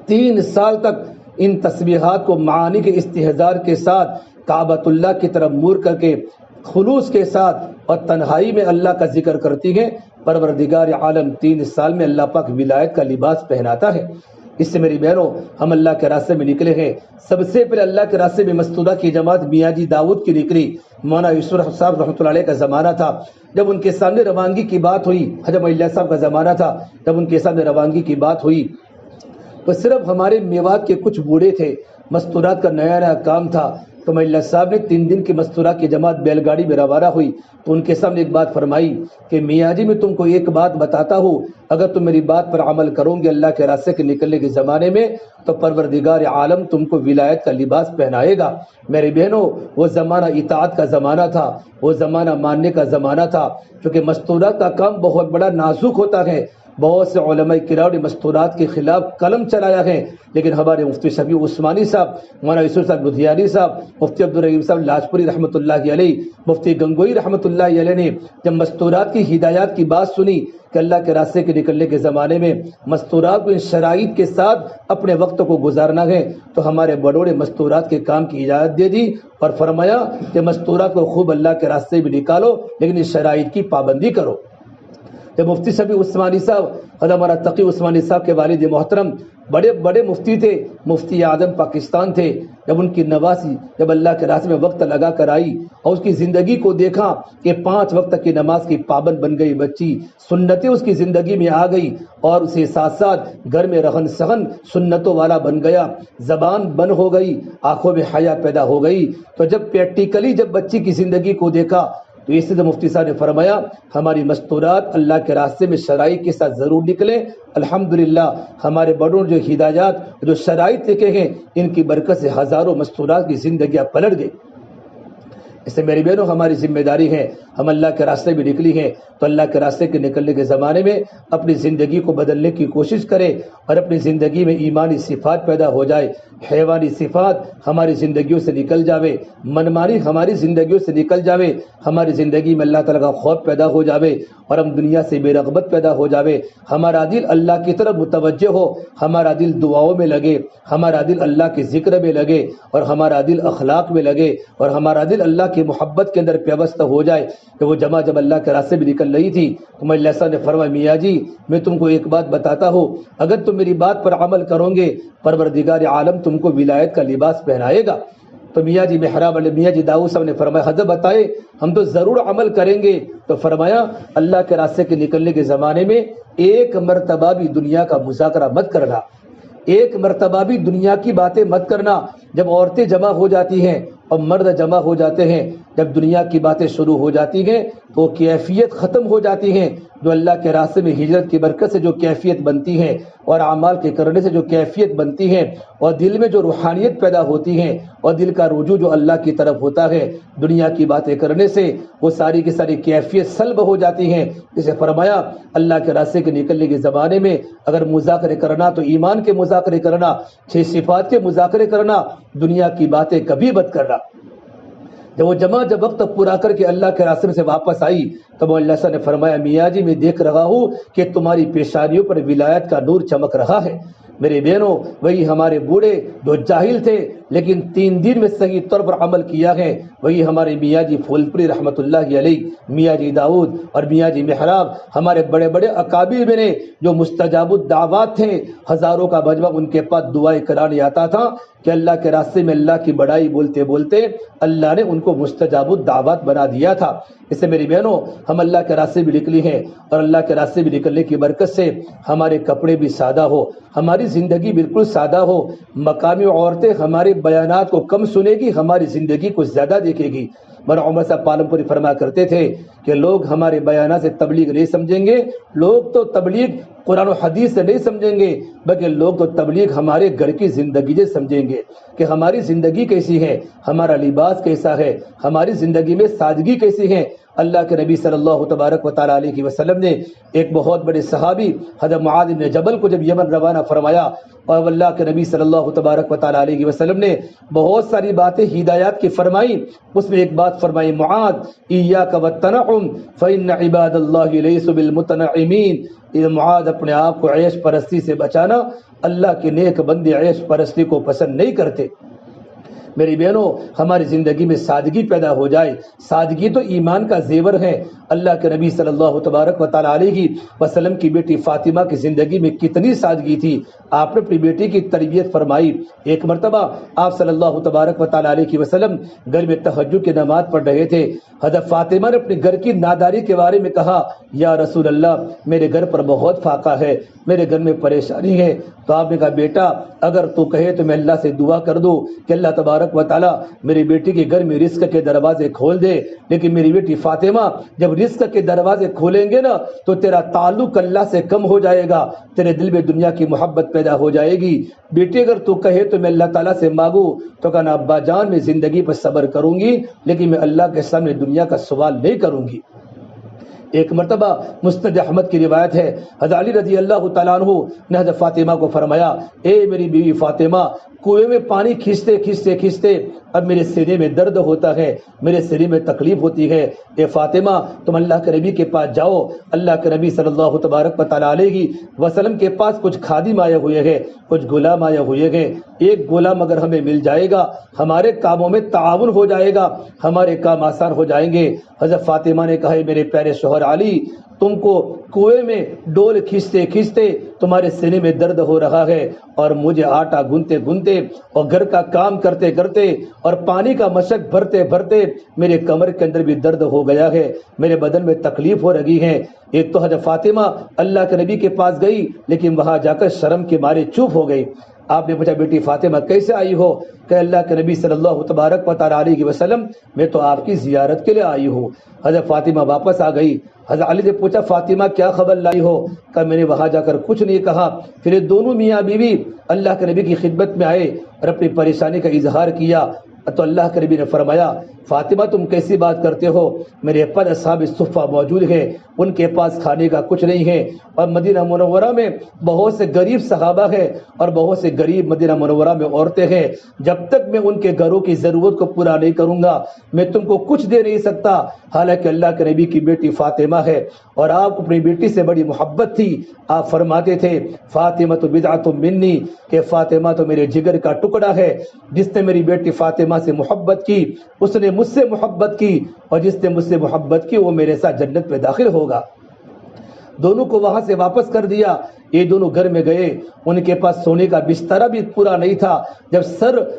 3 سال تک ان تسبیحات کو معانی کے استحضار کے ساتھ کعبۃ اللہ کی طرف مور کر کے خلوص کے ساتھ اور تنہائی میں اللہ کا ذکر کرتی ہیں، پروردگار عالم 3 سال میں اللہ پاک ولایت کا لباس پہناتا ہے۔ اس سے میری بہنوں ہم اللہ کے راستے میں نکلے ہیں۔ سب سے پہلے اللہ کے راستے میں مستورہ کی جماعت میاں جی داؤد کی نکلی۔ مولانا یوسف صاحب رحمۃ اللہ علیہ کا زمانہ تھا، جب ان کے سامنے روانگی کی بات ہوئی، حضرت اللہ صاحب کا زمانہ تھا جب ان کے سامنے روانگی کی بات ہوئی تو صرف ہمارے میوات کے کچھ بوڑھے تھے، مستورات کا نیا نیا کام تھا، تو اللہ صاحب نے 3 دن کی مستورہ کی جماعت بیل گاڑی میں روانہ ہوئی تو ان کے سامنے ایک بات فرمائی کہ میاں جی میں تم کو ایک بات بتاتا ہوں، اگر تم میری بات پر عمل کرو گے اللہ کے راستے کے نکلنے کے زمانے میں تو پروردگار عالم تم کو ولایت کا لباس پہنائے گا۔ میری بہنوں وہ زمانہ اطاعت کا زمانہ تھا، وہ زمانہ ماننے کا زمانہ تھا، کیونکہ مستورات کا کام بہت بڑا نازک ہوتا ہے۔ بہت سے علماء کرام نے مستورات کے خلاف قلم چلایا ہے، لیکن ہمارے مفتی شفیع عثمانی صاحب، مولانا یوسف صاحب لدھیانی صاحب، مفتی عبدالرحیم صاحب لاجپوری رحمۃ اللہ علیہ، مفتی گنگوئی رحمۃ اللہ علیہ نے جب مستورات کی ہدایات کی بات سنی کہ اللہ کے راستے کے نکلنے کے زمانے میں مستورات کو ان شرائط کے ساتھ اپنے وقت کو گزارنا ہے تو ہمارے بڑوں نے مستورات کے کام کی اجازت دے دی اور فرمایا کہ مستورات کو خوب اللہ کے راستے میں نکالو لیکن اس شرائط کی پابندی کرو۔ جب مفتی شفیع عثمانی صاحب حضرت ہمارا تقی عثمانی صاحب کے والد محترم بڑے بڑے مفتی تھے، مفتی اعظم پاکستان تھے، جب ان کی نواسی جب اللہ کے راستے میں وقت لگا کر آئی اور اس کی زندگی کو دیکھا کہ 5 وقت کی نماز کی پابند بن گئی بچی، سنتیں اس کی زندگی میں آ گئی اور اسے ساتھ ساتھ گھر میں رہن سہن سنتوں والا بن گیا، زبان بند ہو گئی، آنکھوں میں حیا پیدا ہو گئی، تو جب پریکٹیکلی جب بچی کی زندگی کو دیکھا تو اس سے مفتی صاحب نے فرمایا ہماری مستورات اللہ کے راستے میں شرائط کے ساتھ ضرور نکلیں۔ الحمدللہ ہمارے بڑوں جو ہدایات جو شرائط لکھے ہیں ان کی برکت سے ہزاروں مستورات کی زندگیاں پلٹ گئی۔ اس سے میری بہنوں ہماری ذمہ داری ہے، ہم اللہ کے راستے بھی نکلی ہیں تو اللہ کے راستے کے نکلنے کے زمانے میں اپنی زندگی کو بدلنے کی کوشش کرے اور اپنی زندگی میں ایمانی صفات پیدا ہو جائے، حیوانی صفات ہماری زندگیوں سے نکل جاوے، منمانی ہماری زندگیوں سے نکل جاوے، ہماری زندگی میں اللہ تعالیٰ کا خوف پیدا ہو جاوے اور ہم دنیا سے بے رغبت پیدا ہو جاوے، ہمارا دل اللہ کی طرف متوجہ ہو، ہمارا دل دعاؤں میں لگے، ہمارا دل اللہ کے ذکر میں لگے اور ہمارا دل اخلاق میں لگے اور ہمارا دل اللہ کی محبت کے اندر پیوستہ ہو جائے۔ کہ وہ جماعت جب اللہ کے راستے میں نکل رہی تھی تو میں اللہ نے فرمایا میاں جی میں تم کو ایک بات بتاتا ہوں، اگر تم میری بات پر عمل کرو گے پروردگار عالم تم کو ولایت کا لباس پہنائے گا۔ تو میاں جی محراب والے میاں جی داؤد صاحب نے فرمایا حضرت بتائے، ہم تو ضرور عمل کریں گے۔ تو فرمایا اللہ کے راستے کے نکلنے کے زمانے میں ایک مرتبہ بھی دنیا کا مذاکرہ مت کرنا، ایک مرتبہ بھی دنیا کی باتیں مت کرنا۔ جب عورتیں جمع ہو جاتی ہیں اور مرد جمع ہو جاتے ہیں، جب دنیا کی باتیں شروع ہو جاتی ہیں تو کیفیت ختم ہو جاتی ہیں، جو اللہ کے راستے میں ہجرت کی برکت سے جو کیفیت بنتی ہے اور اعمال کے کرنے سے جو کیفیت بنتی ہے اور دل میں جو روحانیت پیدا ہوتی ہے اور دل کا رجوع جو اللہ کی طرف ہوتا ہے، دنیا کی باتیں کرنے سے وہ ساری کی ساری کیفیت سلب ہو جاتی ہیں۔ جسے فرمایا اللہ کے راستے کے نکلنے کے زمانے میں اگر مذاکرے کرنا تو ایمان کے مذاکرے کرنا، 6 صفات کے مذاکرے کرنا، دنیا کی باتیں کبھی مت کرنا۔ جب وہ جماعت جب وقت پورا کر کے اللہ کے راستے سے واپس آئی تو اللہ نے فرمایا میاں جی میں دیکھ رہا ہوں کہ تمہاری پیشانیوں پر ولایت کا نور چمک رہا ہے۔ میرے بہنوں وہی ہمارے بوڑھے جو جاہل تھے لیکن 3 دن میں صحیح طور پر عمل کیا ہے، وہی ہمارے میاں جی پھولپوری رحمۃ اللہ علیہ، میاں جی داؤد اور میاں جی محراب، ہمارے بڑے بڑے اکابر میں نے جو مستجاب الدعوات تھے، ہزاروں کا مجمع ان کے پاس دعائیں کرانے آتا تھا کہ اللہ کے راستے میں اللہ کی بڑائی بولتے بولتے اللہ نے ان کو مستجاب الدعوات بنا دیا تھا۔ اس سے میری بہنوں ہم اللہ کے راستے بھی نکلی ہیں اور اللہ کے راستے بھی نکلنے کی برکت سے ہمارے کپڑے بھی سادہ ہو، ہماری زندگی بالکل سادہ ہو، مقامی عورتیں ہمارے بیانات کو کم سنے گی، ہماری زندگی کو زیادہ دیکھے گی۔ مولانا عمر صاحب پالمپوری فرمایا کرتے تھے کہ لوگ ہمارے بیانات سے تبلیغ نہیں سمجھیں گے، لوگ تو تبلیغ قرآن و حدیث سے نہیں سمجھیں گے بلکہ لوگ تو تبلیغ ہمارے گھر کی زندگی سے سمجھیں گے کہ ہماری زندگی کیسی ہے، ہمارا لباس کیسا ہے، ہماری زندگی میں سادگی کیسی ہے۔ اللہ کے نبی صلی اللہ تبارک و تعالیٰ علیہ وسلم نے ایک بہت بڑے صحابی حضرت معاذ بن جبل کو جب یمن روانہ فرمایا اور اللہ کے نبی صلی اللہ تبارک و تعالیٰ علیہ وسلم نے بہت ساری باتیں ہدایات کی فرمائی، اس میں ایک بات فرمائی معاذ ایاک والتنعم فإن عباد اللہ لیسوا بالمتنعمین، معاذ اپنے آپ کو عیش پرستی سے بچانا، اللہ کے نیک بندے عیش پرستی کو پسند نہیں کرتے۔ میری بہنوں ہماری زندگی میں سادگی پیدا ہو جائے، سادگی تو ایمان کا زیور ہے۔ اللہ کے نبی صلی اللہ تبارک و تعالیٰ علیہ وسلم کی بیٹی فاطمہ کی زندگی میں کتنی سادگی تھی، آپ نے اپنی بیٹی کی تربیت فرمائی۔ ایک مرتبہ آپ صلی اللہ تبارک و تعالیٰ علیہ وسلم گھر میں تہجد کی نماز پڑھ رہے تھے، حضرت فاطمہ نے اپنے گھر کی ناداری کے بارے میں کہا یا رسول اللہ میرے گھر پر بہت فاقہ ہے، میرے گھر میں پریشانی ہے۔ تو آپ نے کہا بیٹا اگر تو کہے تو میں اللہ سے دعا کر دوں کہ اللہ تبارک و تعالیٰ میری بیٹی کے گھر میں رزق کے دروازے کھول دے، لیکن میری بیٹی فاطمہ جب رزق کے دروازے کھولیں گے نا تو تیرا تعلق اللہ سے کم ہو جائے گا، تیرے دل میں دنیا کی محبت پیدا ہو جائے گی۔ بیٹی اگر تو کہے تو میں اللہ تعالیٰ سے مانگوں تو کہنا ابا جان میں زندگی پر صبر کروں گی لیکن میں اللہ کے سامنے دنیا کا سوال نہیں کروں گی۔ ایک مرتبہ مسند احمد کی روایت ہے حضرت علی رضی اللہ تعالیٰ عنہ نے حضرت فاطمہ کو فرمایا اے میری بیوی فاطمہ، کنویں میں پانی کھینچتے کھینچتے کھینچتے اب میرے سینے میں درد ہوتا ہے، میرے سینے میں تکلیف ہوتی ہے، اے فاطمہ تم اللہ کے نبی کے پاس جاؤ۔ اللہ کے نبی صلی اللہ تبارک و تعالیٰ علیہ وسلم کے پاس کچھ خادم آئے ہوئے ہیں، کچھ غلام آئے ہوئے ہیں، ایک غلام اگر ہمیں مل جائے گا ہمارے کاموں میں تعاون ہو جائے گا، ہمارے کام آسان ہو جائیں گے۔ حضرت فاطمہ نے کہا میرے پیارے شوہر علی، تم کو کنویں میں ڈول کھینچتے کھینچتے تمہارے سینے میں درد ہو رہا ہے اور مجھے آٹا گنتے گنتے اور گھر کا کام کرتے کرتے اور پانی کا مشق بھرتے بھرتے میرے کمر کے اندر بھی درد ہو گیا ہے، میرے بدن میں تکلیف ہو رہی ہے۔ ایک تو حضرت فاطمہ اللہ کے نبی کے پاس گئی لیکن وہاں جا کر شرم کے مارے چپ ہو گئی۔ آپ نے پوچھا بیٹی فاطمہ کیسے آئی ہو؟ کہ اللہ کے نبی صلی اللہ تبارک و تعالیٰ علیہ وسلم میں تو آپ کی زیارت کے لیے آئی ہوں۔ حضرت فاطمہ واپس آ گئی۔ حضرت علی نے پوچھا فاطمہ کیا خبر لائی ہو؟ کہ میں نے وہاں جا کر کچھ نہیں کہا۔ پھر یہ دونوں میاں بیوی اللہ کے نبی کی خدمت میں آئے اور اپنی پریشانی کا اظہار کیا۔ تو اللہ کے نبی نے فرمایا فاطمہ تم کیسی بات کرتے ہو، میرے پاس اصحاب صفہ موجود ہیں، ان کے پاس کھانے کا کچھ نہیں ہے، اور مدینہ منورہ میں بہت سے غریب صحابہ ہیں اور بہت سے غریب مدینہ منورہ میں عورتیں ہیں، جب تک میں ان کے گھروں کی ضرورت کو پورا نہیں کروں گا میں تم کو کچھ دے نہیں سکتا۔ حالانکہ اللہ کے نبی کی بیٹی فاطمہ ہے اور آپ کو اپنی بیٹی سے بڑی محبت تھی، آپ فرماتے تھے فاطمہ تو بدعۃ منی، کہ فاطمہ تو میرے جگر کا ٹکڑا ہے، جس نے میری بیٹی فاطمہ سے محبت کی اس نے مجھ سے محبت کی، اور جس نے مجھ سے محبت کی وہ میرے ساتھ جنت میں داخل ہوگا۔ دونوں کو وہاں سے واپس کر دیا، یہ دونوں گھر میں گئے، ان کے پاس سونے کا بستر بھی پورا نہیں تھا، جب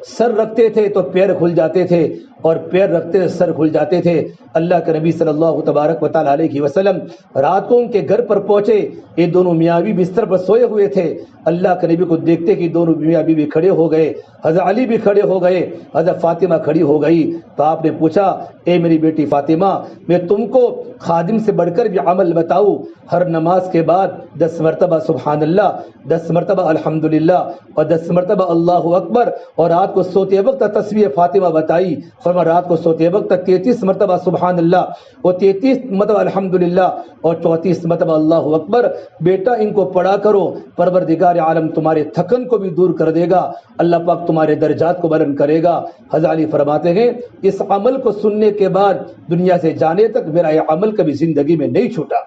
سر رکھتے تھے تو پیر کھل جاتے تھے اور پیر رکھتے تھے سر کھل جاتے تھے۔ اللہ کے نبی صلی اللہ تبارک و تعالی علیہ وسلم رات کو ان کے گھر پر پہنچے، یہ دونوں میاں بیوی بستر پر سوئے ہوئے تھے۔ اللہ کے نبی کو دیکھتے کہ دونوں میاں بیوی کھڑے ہو گئے، حضرت علی بھی کھڑے ہو گئے، حضرت فاطمہ کھڑی ہو گئی، تو آپ نے پوچھا اے میری بیٹی فاطمہ میں تم کو خادم سے بڑھ کر بھی عمل بتاؤں؟ ہر نماز کے بعد 10 مرتبہ سبحان اللہ، 10 مرتبہ الحمدللہ اور 10 مرتبہ اللہ اکبر، اور رات کو سوتے وقت تسبیح فاطمہ بتائی، فرما رات کو سوتے وقت 33 مرتبہ سبحان اللہ اور 33 مرتبہ الحمدللہ اور 34 مرتبہ اللہ اکبر، بیٹا ان کو پڑھا کرو، پروردگار عالم تمہارے تھکن کو بھی دور کر دے گا، اللہ پاک تمہارے درجات کو بلند کرے گا۔ حضرت علی فرماتے ہیں اس عمل کو سننے کے بعد دنیا سے جانے تک میرا یہ عمل کبھی زندگی میں نہیں چھوٹا۔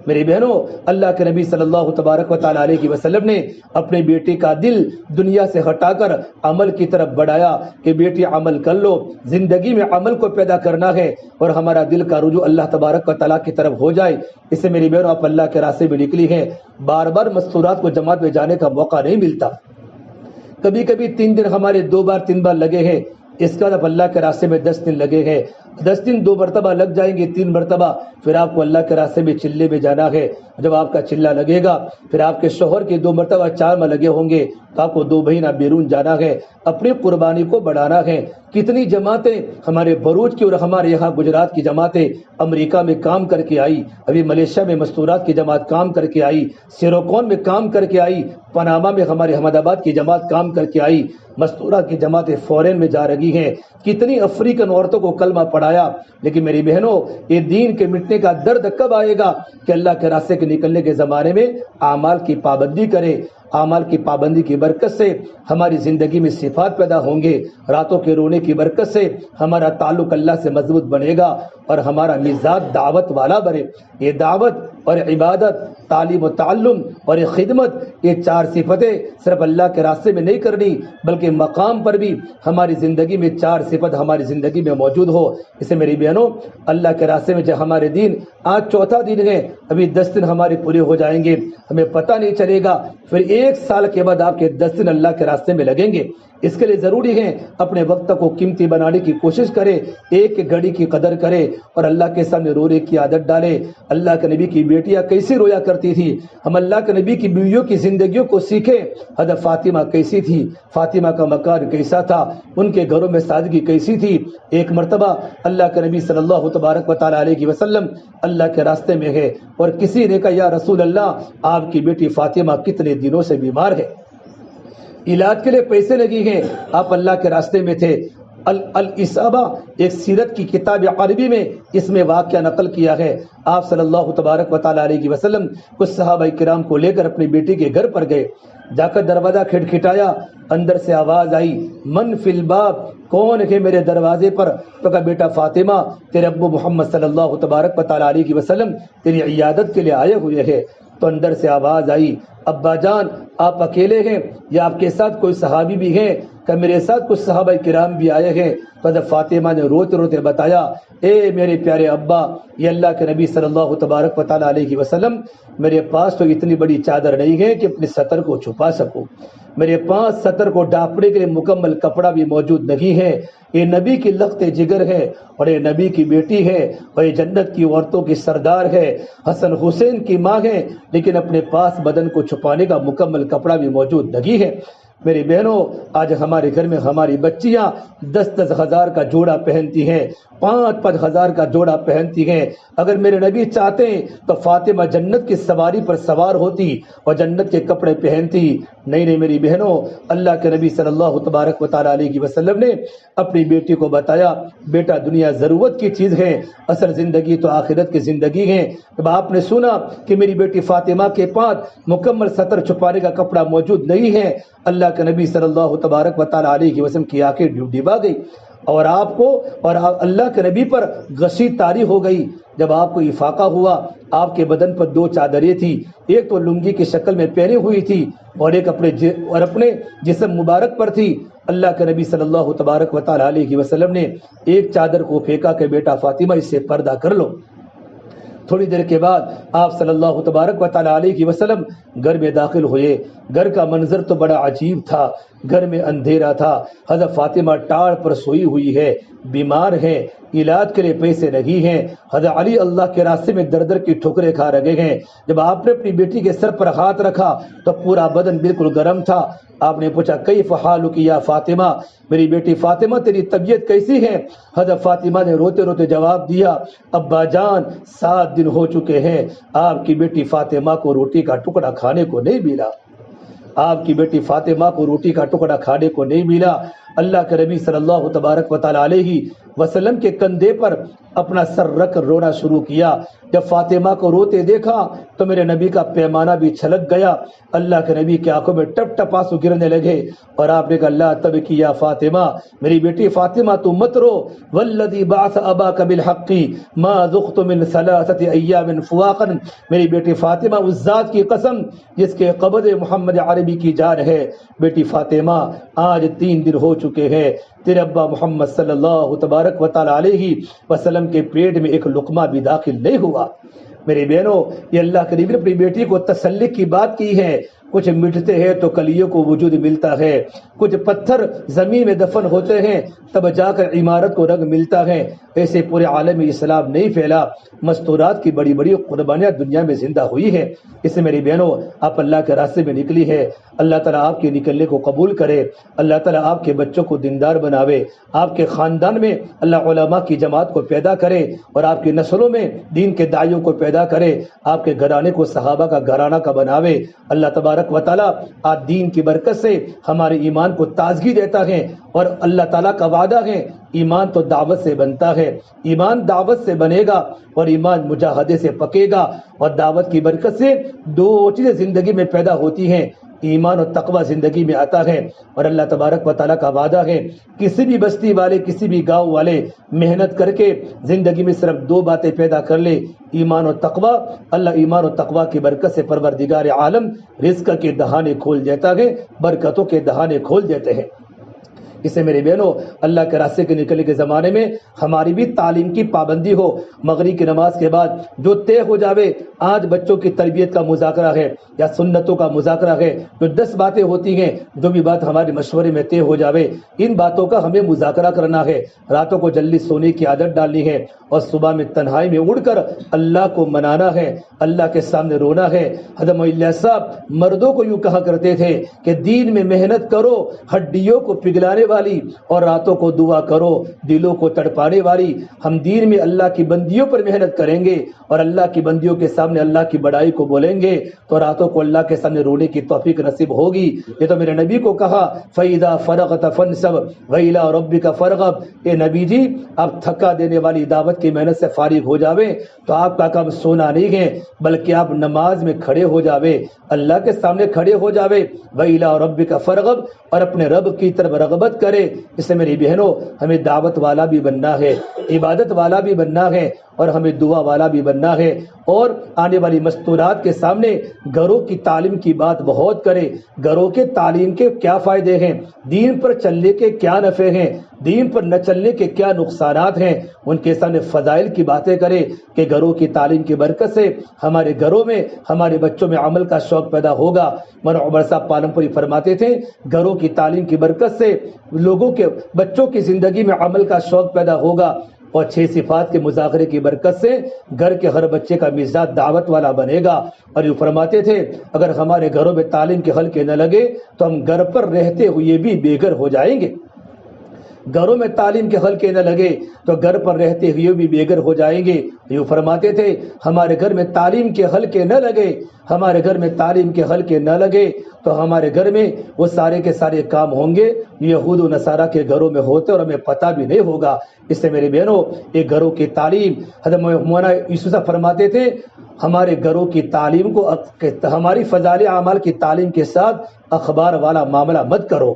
میری بہنوں، اللہ کے نبی صلی اللہ تبارک و تعالی علیہ وسلم نے اپنے بیٹی کا دل دنیا سے ہٹا کر عمل کی طرف بڑھایا کہ بیٹی عمل کر لو، زندگی میں عمل کو پیدا کرنا ہے اور ہمارا دل کا رجوع اللہ تبارک و تعالی کی طرف ہو جائے۔ اس سے میری بہنوں آپ اللہ کے راستے میں نکلی ہیں، بار بار مستورات کو جماعت میں جانے کا موقع نہیں ملتا، کبھی کبھی 3 دن ہمارے 2 بار 3 بار لگے ہیں، اس کا اب اللہ کے راستے میں 10 دن لگے ہیں، 10 دن 2 مرتبہ لگ جائیں گے، 3 مرتبہ، پھر آپ کو اللہ کے راستے میں چلے میں جانا ہے۔ جب آپ کا چلہ لگے گا پھر آپ کے شوہر کے 2 مرتبہ 4 میں لگے ہوں گے تو آپ کو 2 مہینہ بیرون جانا ہے، اپنی قربانی کو بڑھانا ہے۔ کتنی جماعتیں ہمارے بروچ کی اور ہمارے یہاں گجرات کی جماعتیں امریکہ میں کام کر کے آئی، ابھی ملیشیا میں مستورات کی جماعت کام کر کے آئی، سیروکون میں کام کر کے آئی، پاناما میں ہمارے احمد آباد کی جماعت کام کر کے آئی، مستورات کی جماعتیں فورن میں جا رہی ہیں، کتنی افریقن عورتوں کو کلمہ پڑھایا۔ لیکن میری بہنوں یہ دین کے مٹنے کا درد کب آئے گا کہ اللہ کے راستے کے نکلنے کے زمانے میں اعمال کی پابندی کرے۔ اعمال کی پابندی کی برکت سے ہماری زندگی میں صفات پیدا ہوں گے، راتوں کے رونے کی برکت سے ہمارا تعلق اللہ سے مضبوط بنے گا اور ہمارا مزاج دعوت والا بنے۔ یہ دعوت اور عبادت، تعلیم و تعلم اور خدمت، یہ 4 صفتیں صرف اللہ کے راستے میں نہیں کرنی بلکہ مقام پر بھی ہماری زندگی میں 4 صفت ہماری زندگی میں موجود ہو۔ اسے میری بہنوں اللہ کے راستے میں جو ہمارے دین آج 4تھا دن ہے، ابھی 10 دن ہمارے پورے ہو جائیں گے، ہمیں پتہ نہیں چلے گا، پھر 1 سال کے بعد آپ کے 10 دن اللہ کے راستے میں لگیں گے۔ اس کے لیے ضروری ہے اپنے وقت کو قیمتی بنانے کی کوشش کرے، ایک گھڑی کی قدر کرے اور اللہ کے سامنے رونے کی عادت ڈالے۔ اللہ کے نبی کی بیٹیاں کیسی رویا کرتی تھی، ہم اللہ کے نبی کی بیویوں کی زندگیوں کو سیکھیں۔ حضرت فاطمہ کیسی تھی، فاطمہ کا مکان کیسا تھا، ان کے گھروں میں سادگی کیسی تھی۔ ایک مرتبہ اللہ کے نبی صلی اللہ تبارک و تعالی علیہ وسلم اللہ کے راستے میں ہے اور کسی نے کہا یا رسول اللہ آپ کی بیٹی فاطمہ کتنے دنوں سے بیمار ہے، علاج کے لیے پیسے لگی ہیں، آپ اللہ کے راستے میں تھے۔ الاصابہ ایک سیرت کی کتاب عربی میں اس میں واقعہ نقل کیا ہے، آپ صلی اللہ تبارک و تعالی علیہ وسلم کچھ صحابہ کرام کو لے کر اپنی بیٹی کے گھر پر گئے، جا کر دروازہ کھٹکھٹایا، اندر سے آواز آئی من فی الباب، کون ہے میرے دروازے پر؟ تو کہا بیٹا فاطمہ تیرے ابو محمد صلی اللہ تبارک و تعالی علیہ وسلم تیری عیادت کے لیے آئے ہوئے ہیں۔ تو اندر سے آواز آئی ابا جان آپ اکیلے ہیں یا آپ کے ساتھ کوئی صحابی بھی ہیں؟ کہ میرے ساتھ کچھ صحابہ کرام بھی آئے ہیں۔ تو حضرت فاطمہ نے روتے روتے بتایا اے میرے پیارے ابا، یہ اللہ کے نبی صلی اللہ تبارک و تعالی علیہ وسلم، میرے پاس تو اتنی بڑی چادر نہیں ہے کہ اپنے سطر کو چھپا سکوں، میرے پاس سطر کو ڈھانپنے کے لیے مکمل کپڑا بھی موجود نہیں ہے، یہ نبی کی لخت جگر ہے اور یہ نبی کی بیٹی ہے اور یہ جنت کی عورتوں کی سردار ہے، حسن حسین کی ماں ہے، لیکن اپنے پاس بدن کو چھپانے کا مکمل کپڑا بھی موجود نہیں ہے۔ میری بہنوں، آج ہمارے گھر میں ہماری بچیاں 10-10 ہزار کا جوڑا پہنتی ہیں، 5-5 ہزار کا جوڑا پہنتی ہیں۔ اگر میرے نبی چاہتے تو فاطمہ جنت کی سواری پر سوار ہوتی اور جنت کے کپڑے پہنتی۔ نہیں میری بہنوں، اللہ کے نبی صلی اللہ تبارک و تعالی علیہ وسلم نے اپنی بیٹی کو بتایا، بیٹا دنیا ضرورت کی چیز ہے، اصل زندگی تو آخرت کی زندگی ہے۔ جب آپ نے سنا کہ میری بیٹی فاطمہ کے پاس مکمل سطر چھپانے کا کپڑا موجود نہیں ہے، اللہ کے نبی صلی اللہ تبارک و تعالی علیہ وسلم کی آنکھیں ڈبا گئی اور آپ کو اور اللہ کے نبی پر غشی طاری ہو گئی۔ جب آپ کو افاقہ ہوا، آپ کے بدن پر 2 چادریں تھی، ایک تو لنگی کی شکل میں پہنی ہوئی تھی اور ایک اپنے جسم مبارک پر تھی۔ اللہ کے نبی صلی اللہ تبارک و تعالی علیہ وسلم نے ایک چادر کو پھینکا کہ بیٹا فاطمہ اس سے پردہ کر لو۔ تھوڑی دیر کے بعد آپ صلی اللہ تبارک و تعالی علیہ وسلم گھر میں داخل ہوئے۔ گھر کا منظر تو بڑا عجیب تھا، گھر میں اندھیرا تھا، حضرت فاطمہ ٹاڑ پر سوئی ہوئی ہے، بیمار ہے، علاج کے لیے پیسے نہیں ہیں، حضرت علی اللہ کے راستے میں در در کی ٹھوکریں کھا رہے ہیں۔ جب آپ نے اپنی بیٹی کے سر پر ہاتھ رکھا تو پورا بدن بالکل گرم تھا۔ آپ نے پوچھا کیف حالک یا فاطمہ، میری بیٹی فاطمہ تیری طبیعت کیسی ہے؟ حضرت فاطمہ نے روتے روتے جواب دیا، ابا جان 7 دن ہو چکے ہیں آپ کی بیٹی فاطمہ کو روٹی کا ٹکڑا کھانے کو نہیں ملا، آپ کی بیٹی فاطمہ کو روٹی کا ٹکڑا کھانے کو نہیں ملا۔ اللہ کے نبی صلی اللہ تبارک و تعالی علیہ وسلم کے کندھے پر اپنا سر رکھ رونا شروع کیا۔ جب فاطمہ کو روتے دیکھا تو میرے نبی کا پیمانہ بھی چھلک گیا۔ اللہ کے نبی کی آنکھوں میں ٹپ ٹپ آنسو گرنے لگے اور آپ نے کہا اللہ تبکی یا فاطمہ، میری بیٹی فاطمہ تو مت رو، والذی بعث اباک بالحق ما ذقت من 3 ایام فواقا، میری بیٹی فاطمہ اس ذات کی قسم جس کے قبض محمد عربی کی جان ہے، بیٹی فاطمہ آج 3 دن ہو چکے ہیں تیرے ابا محمد صلی اللہ تبارک و تعالی علیہ وسلم کے پیٹ میں ایک لقمہ بھی داخل نہیں ہوا۔ میری بہنوں، یہ اللہ کے نبی نے اپنی بیٹی کو تسلی کی بات کی ہے۔ کچھ مٹتے ہیں تو کلیوں کو وجود ملتا ہے، کچھ پتھر زمین میں دفن ہوتے ہیں تب جا کر عمارت کو رنگ ملتا ہے۔ ایسے پورے عالم اسلام نہیں پھیلا، مستورات کی بڑی بڑی قربانیاں دنیا میں زندہ ہوئی ہیں۔ اس سے میری بہنوں، آپ اللہ کے راستے میں نکلی ہے، اللہ تعالیٰ آپ کے نکلنے کو قبول کرے، اللہ تعالیٰ آپ کے بچوں کو دیندار بناوے، آپ کے خاندان میں اللہ علماء کی جماعت کو پیدا کرے اور آپ کی نسلوں میں دین کے داعیوں کو پیدا کرے، آپ کے گھرانے کو صحابہ کا گھرانہ کا بناوے۔ اللہ تبارک و تعالیٰ آج دین کی برکت سے ہمارے ایمان کو تازگی دیتا ہے، اور اللہ تعالیٰ کا وعدہ ہے ایمان تو دعوت سے بنتا ہے، ایمان دعوت سے بنے گا اور ایمان مجاہدے سے پکے گا، اور دعوت کی برکت سے 2 چیزیں زندگی میں پیدا ہوتی ہیں، ایمان اور تقوی زندگی میں آتا ہے۔ اور اللہ تبارک و تعالیٰ کا وعدہ ہے کسی بھی بستی والے، کسی بھی گاؤں والے محنت کر کے زندگی میں صرف 2 باتیں پیدا کر لے، ایمان اور تقوی، اللہ ایمان اور تقوی کی برکت سے پروردگار عالم رزق کے دہانے کھول دیتا ہے، برکتوں کے دہانے کھول دیتے ہیں۔ اسے میرے بہنوں، اللہ کے راستے کے نکلنے کے زمانے میں ہماری بھی تعلیم کی پابندی ہو۔ مغرب کی نماز کے بعد جو طے ہو جاوے، آج بچوں کی تربیت کا مذاکرہ ہے یا سنتوں کا مذاکرہ ہے، جو 10 باتیں ہوتی ہیں، جو بھی بات ہمارے مشورے میں طے ہو جاوے، ان باتوں کا ہمیں مذاکرہ کرنا ہے۔ راتوں کو جلدی سونے کی عادت ڈالنی ہے اور صبح میں تنہائی میں اڑ کر اللہ کو منانا ہے، اللہ کے سامنے رونا ہے۔ حضرت معین صاحب مردوں کو یوں کہا کرتے تھے کہ دین میں محنت کرو ہڈیوں کو پگھلانے والی، اور راتوں کو دعا کرو دلوں کو تڑپانے والی۔ ہم دین میں اللہ کی بندیوں پر محنت کریں گے اور اللہ کی بندیوں کے سامنے اللہ کی بڑائی کو بولیں گے تو راتوں کو اللہ کے سامنے رونے کی توفیق نصیب ہوگی۔ یہ تو میرے نبی کو کہا فَإِذَا فَرَغْتَ فَانْصَبْ وَإِلَىٰ رَبِّكَ فَارْغَب، اے نبی جی آپ تھکا دینے والی دعوت کی محنت سے فارغ ہو جاوے تو آپ کا کام سونا نہیں ہے، بلکہ آپ نماز میں کھڑے ہو جاوے، اللہ کے سامنے کھڑے ہو جاوے، وَإِلَىٰ رَبِّكَ فَارْغَب، اور اپنے رب کی طرف رغبت کرے۔ اس سے میری بہنوں، ہمیں دعوت والا بھی بننا ہے، عبادت والا بھی بننا ہے، اور ہمیں دعا والا بھی بننا ہے، اور آنے والی مستورات کے سامنے گھروں کی تعلیم کی بات بہت کرے، گھروں کے تعلیم کے کیا فائدے ہیں، دین پر چلنے کے کیا نفع ہیں، دین پر نہ چلنے کے کیا نقصانات ہیں، ان کے سامنے فضائل کی باتیں کرے کہ گھروں کی تعلیم کی برکت سے ہمارے گھروں میں ہمارے بچوں میں عمل کا شوق پیدا ہوگا۔ مولانا عمر صاحب پالمپوری فرماتے تھے گھروں کی تعلیم کی برکت سے لوگوں کے بچوں کی زندگی میں عمل کا شوق پیدا ہوگا۔ اور 6 صفات کے مذاکرے کی برکت سے گھر کے ہر بچے کا مزاج دعوت والا بنے گا۔ اور یہ فرماتے تھے اگر ہمارے گھروں میں تعلیم کے حلقے نہ لگے تو ہم گھر پر رہتے ہوئے بھی بے گھر ہو جائیں گے۔ گھروں میں تعلیم کے حلقے نہ لگے تو گھر پر رہتے ہوئے بھی بے گھر ہو جائیں گے۔ یہ فرماتے تھے ہمارے گھر میں تعلیم کے حلقے نہ لگے، ہمارے گھر میں تعلیم کے حلقے نہ لگے تو ہمارے گھر میں وہ سارے کے سارے کام ہوں گے یہود و نصارہ کے گھروں میں ہوتے اور ہمیں پتہ بھی نہیں ہوگا۔ اس سے میرے بہنوں ایک گھروں کی تعلیم، حضرت مولانا یوسف فرماتے تھے ہمارے گھروں کی تعلیم کو ہماری فضائل اعمال کی تعلیم کے ساتھ اخبار والا معاملہ مت کرو،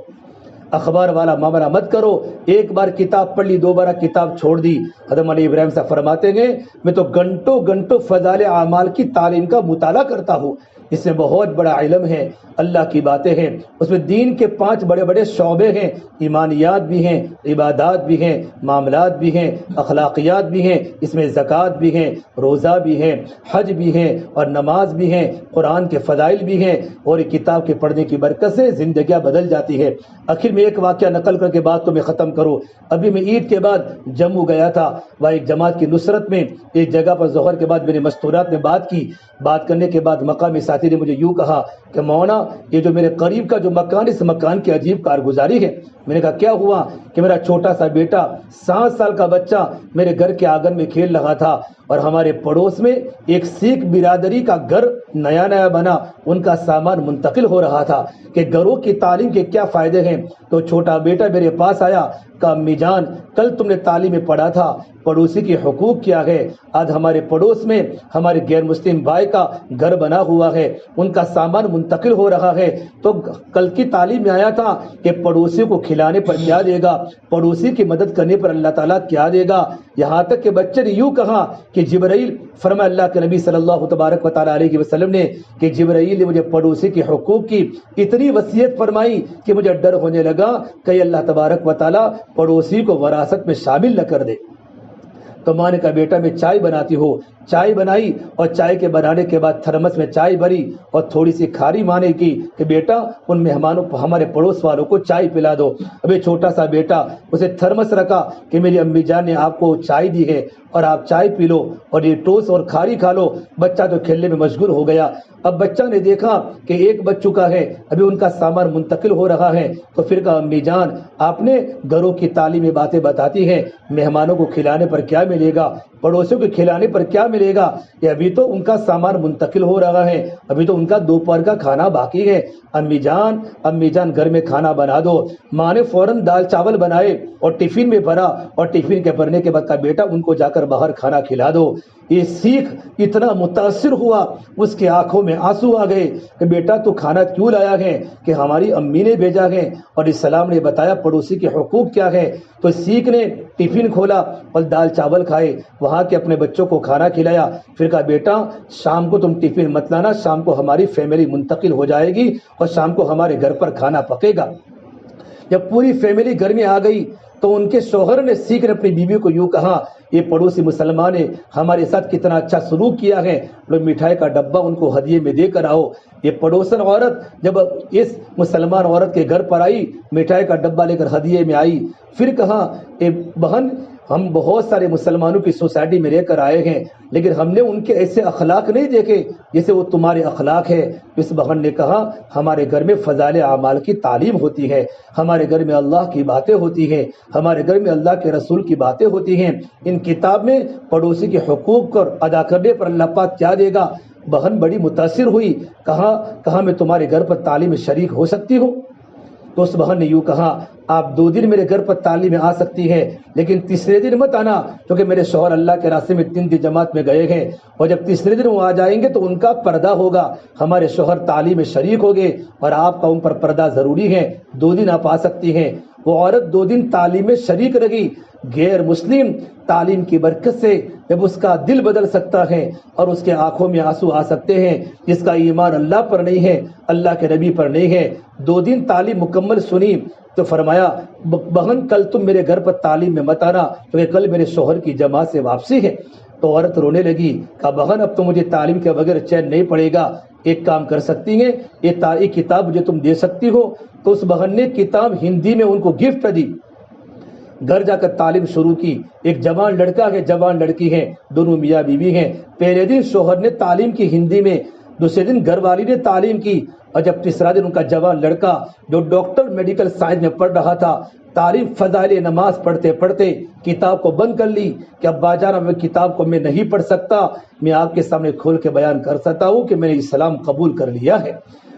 اخبار والا معاملہ مت کرو۔ ایک بار کتاب پڑھ لی، دوبارہ کتاب چھوڑ دی۔ حضرت علی ابراہیم صاحب فرماتے ہیں میں تو گھنٹوں گھنٹوں فضائل اعمال کی تعلیم کا مطالعہ کرتا ہوں، اس میں بہت بڑا علم ہے، اللہ کی باتیں ہیں، اس میں دین کے 5 بڑے بڑے شعبے ہیں، ایمانیات بھی ہیں، عبادات بھی ہیں، معاملات بھی ہیں، اخلاقیات بھی ہیں، اس میں زکوٰۃ بھی ہیں، روزہ بھی ہیں، حج بھی ہیں اور نماز بھی ہیں، قرآن کے فضائل بھی ہیں، اور کتاب کے پڑھنے کی برکت سے زندگیاں بدل جاتی ہے۔ آخر میں ایک واقعہ نقل کر کے بات کو میں ختم کروں۔ ابھی میں عید کے بعد جموں گیا تھا، وہاں ایک جماعت کی نصرت میں ایک جگہ پر ظہر کے بعد میں نے مستورات میں بات کی۔ بات کرنے کے بعد مقامی ساتھی نے مجھے یوں کہا کہ مولانا یہ جو میرے قریب کا جو مکان، اس مکان کی عجیب کارگزاری ہے۔ میں نے کہا کیا ہوا؟ کہ میرا چھوٹا سا بیٹا 7 سال کا بچہ میرے گھر کے آنگن میں کھیل رہا تھا اور ہمارے پڑوس میں ایک سکھ برادری کا گھر نیا نیا بنا، ان کا سامان منتقل ہو رہا تھا کہ گھروں کی تعلیم کے کیا فائدے ہیں۔ تو چھوٹا بیٹا میرے پاس آیا کہ امی جان کل تم نے تعلیم میں پڑھا تھا پڑوسی کے حقوق کیا ہے، آج ہمارے پڑوس میں ہمارے غیر مسلم بھائی کا گھر بنا ہوا ہے، ان کا سامان منتقل ہو رہا ہے۔ تو کل کی تعلیم میں آیا تھا کہ پڑوسی کو کھلانے پر کیا دے گا، پڑوسی کی مدد کرنے پر اللہ تعالیٰ کیا دے گا۔ یہاں تک کہ بچے نے یوں کہا کہ جبرائیل فرمایا اللہ کے نبی صلی اللہ تبارک و تعالیٰ علیہ وسلم نے کہ جبرائیل نے مجھے پڑوسی کے حقوق کی اتنی وصیت فرمائی کہ مجھے ڈر ہونے لگا کہ اللہ تبارک و تعالیٰ پڑوسی کو وراثت میں شامل نہ کر دے۔ تو ماں نے کہا بیٹا میں چائے بناتی ہوں۔ چائے بنائی اور چائے کے بنانے کے بعد تھرمس میں چائے بھری اور تھوڑی سی کھاری ماں نے کی کہ بیٹا ان مہمانوں ہمارے پڑوس والوں کو چائے پلا دو۔ ابھی چھوٹا سا بیٹا اسے تھرمس رکھا کہ میری امی جان نے آپ کو چائے دی ہے اور آپ چائے پی لو اور یہ ٹوس اور کھاری کھا لو۔ بچہ تو کھیلنے میں مشغول ہو گیا۔ اب بچہ نے دیکھا کہ ایک بچ چکا ہے، ابھی ان کا سامان منتقل ہو رہا ہے، تو پھر کہا امی جان آپ نے گھروں کی تعلیمی باتیں بتاتی ہیں، مہمانوں کو کھلانے پر کیا ملے گا، پڑوسیوں کو کھلانے پر کیا ملے گا، کہ ابھی تو ان کا سامان منتقل ہو رہا ہے، ابھی تو ان کا دوپہر کا کھانا باقی ہے۔ امی جان گھر میں کھانا بنا دو۔ ماں نے فوراً دال چاول بنائے اور ٹفن میں بھرا اور ٹفن کے بھرنے کے بعد کہا بیٹا ان کو جا کر باہر کھانا کھلا دو۔ یہ سیکھ اتنا متاثر ہوا، اس کے آنکھوں میں آنسو آ گئے کہ بیٹا تو کھانا کیوں لایا ہے؟ کہ ہماری امی نے بھیجا ہے اور اسلام نے بتایا پڑوسی کے حقوق کیا ہے۔ تو سیکھ نے ٹفن کھولا اور دال چاول کھائے، وہاں کے اپنے بچوں کو کھانا کھلایا، پھر کہا بیٹا شام کو تم ٹفن مت لانا، شام کو ہماری فیملی منتقل ہو جائے گی اور شام کو ہمارے گھر پر کھانا پکے گا۔ جب پوری فیملی گھر میں آ گئی تو ان کے شوہر نے سیکھ نے اپنی بیوی کو یوں کہا یہ پڑوسی مسلمان نے ہمارے ساتھ کتنا اچھا سلوک کیا ہے، لوگ مٹھائی کا ڈبہ ان کو ہدیے میں دے کر آؤ۔ یہ پڑوسن عورت جب اس مسلمان عورت کے گھر پر آئی، مٹھائی کا ڈبہ لے کر ہدیے میں آئی، پھر کہا اے بہن ہم بہت سارے مسلمانوں کی سوسائٹی میں رہ کر آئے ہیں لیکن ہم نے ان کے ایسے اخلاق نہیں دیکھے جیسے وہ تمہارے اخلاق ہے۔ اس بہن نے کہا ہمارے گھر میں فضائل اعمال کی تعلیم ہوتی ہے، ہمارے گھر میں اللہ کی باتیں ہوتی ہیں، ہمارے گھر میں اللہ کے رسول کی باتیں ہوتی ہیں، ان کتاب میں پڑوسی کے حقوق کو ادا کرنے پر اللہ پاک کیا دے گا۔ بہن بڑی متاثر ہوئی، کہا میں تمہارے گھر پر تعلیم میں شریک ہو سکتی ہوں؟ تو اس بہن نے یوں کہا آپ 2 دن میرے گھر پر تعلیم میں آ سکتی ہے لیکن تیسرے دن مت آنا کیونکہ میرے شوہر اللہ کے راستے میں 3 دن جماعت میں گئے ہیں اور جب تیسرے دن وہ آ جائیں گے تو ان کا پردہ ہوگا، ہمارے شوہر تعلیم میں شریک ہوگے اور آپ کا ان پر پردہ ضروری ہے، 2 دن آپ آ سکتی ہیں۔ وہ عورت 2 دن تعلیم میں شریک رہی۔ غیر مسلم تعلیم کی برکت سے جب اس کا دل بدل سکتا ہے اور اس کے آنکھوں میں آنسو آ سکتے ہیں، جس کا ایمان اللہ پر نہیں ہے، اللہ کے نبی پر نہیں ہے، 2 دن تعلیم مکمل سنی تو فرمایا بہن کل تم میرے گھر پر تعلیم میں مت آنا کیونکہ کل میرے شوہر کی جماعت سے واپسی ہے۔ تو عورت رونے لگی، کہا بہن اب تو مجھے تعلیم کے بغیر چین نہیں پڑے گا، ایک کام کر سکتی ہیں یہ کتاب جو تم دے سکتی ہو۔ تو اس بہن نے کتاب ہندی میں ان کو گفٹ دی گھر جا کر تعلیم شروع کی. ایک جوان لڑکا ہے, جوان لڑکی ہے, دونوں میاں بیوی ہیں. پہلے دن شوہر نے تعلیم کی ہندی میں, دوسرے دن گھر والی نے تعلیم کی, اور جب تیسرا دن ان کا جوان لڑکا جو ڈاکٹر میڈیکل سائنس میں پڑھ رہا تھا, تعلیم فضائل نماز پڑھتے پڑھتے کتاب کو بند کر لی کہ ابا جان میں کتاب کو میں نہیں پڑھ سکتا, میں آپ کے سامنے کھول کے بیان کر سکتا ہوں کہ میں نے اسلام قبول کر لیا ہے.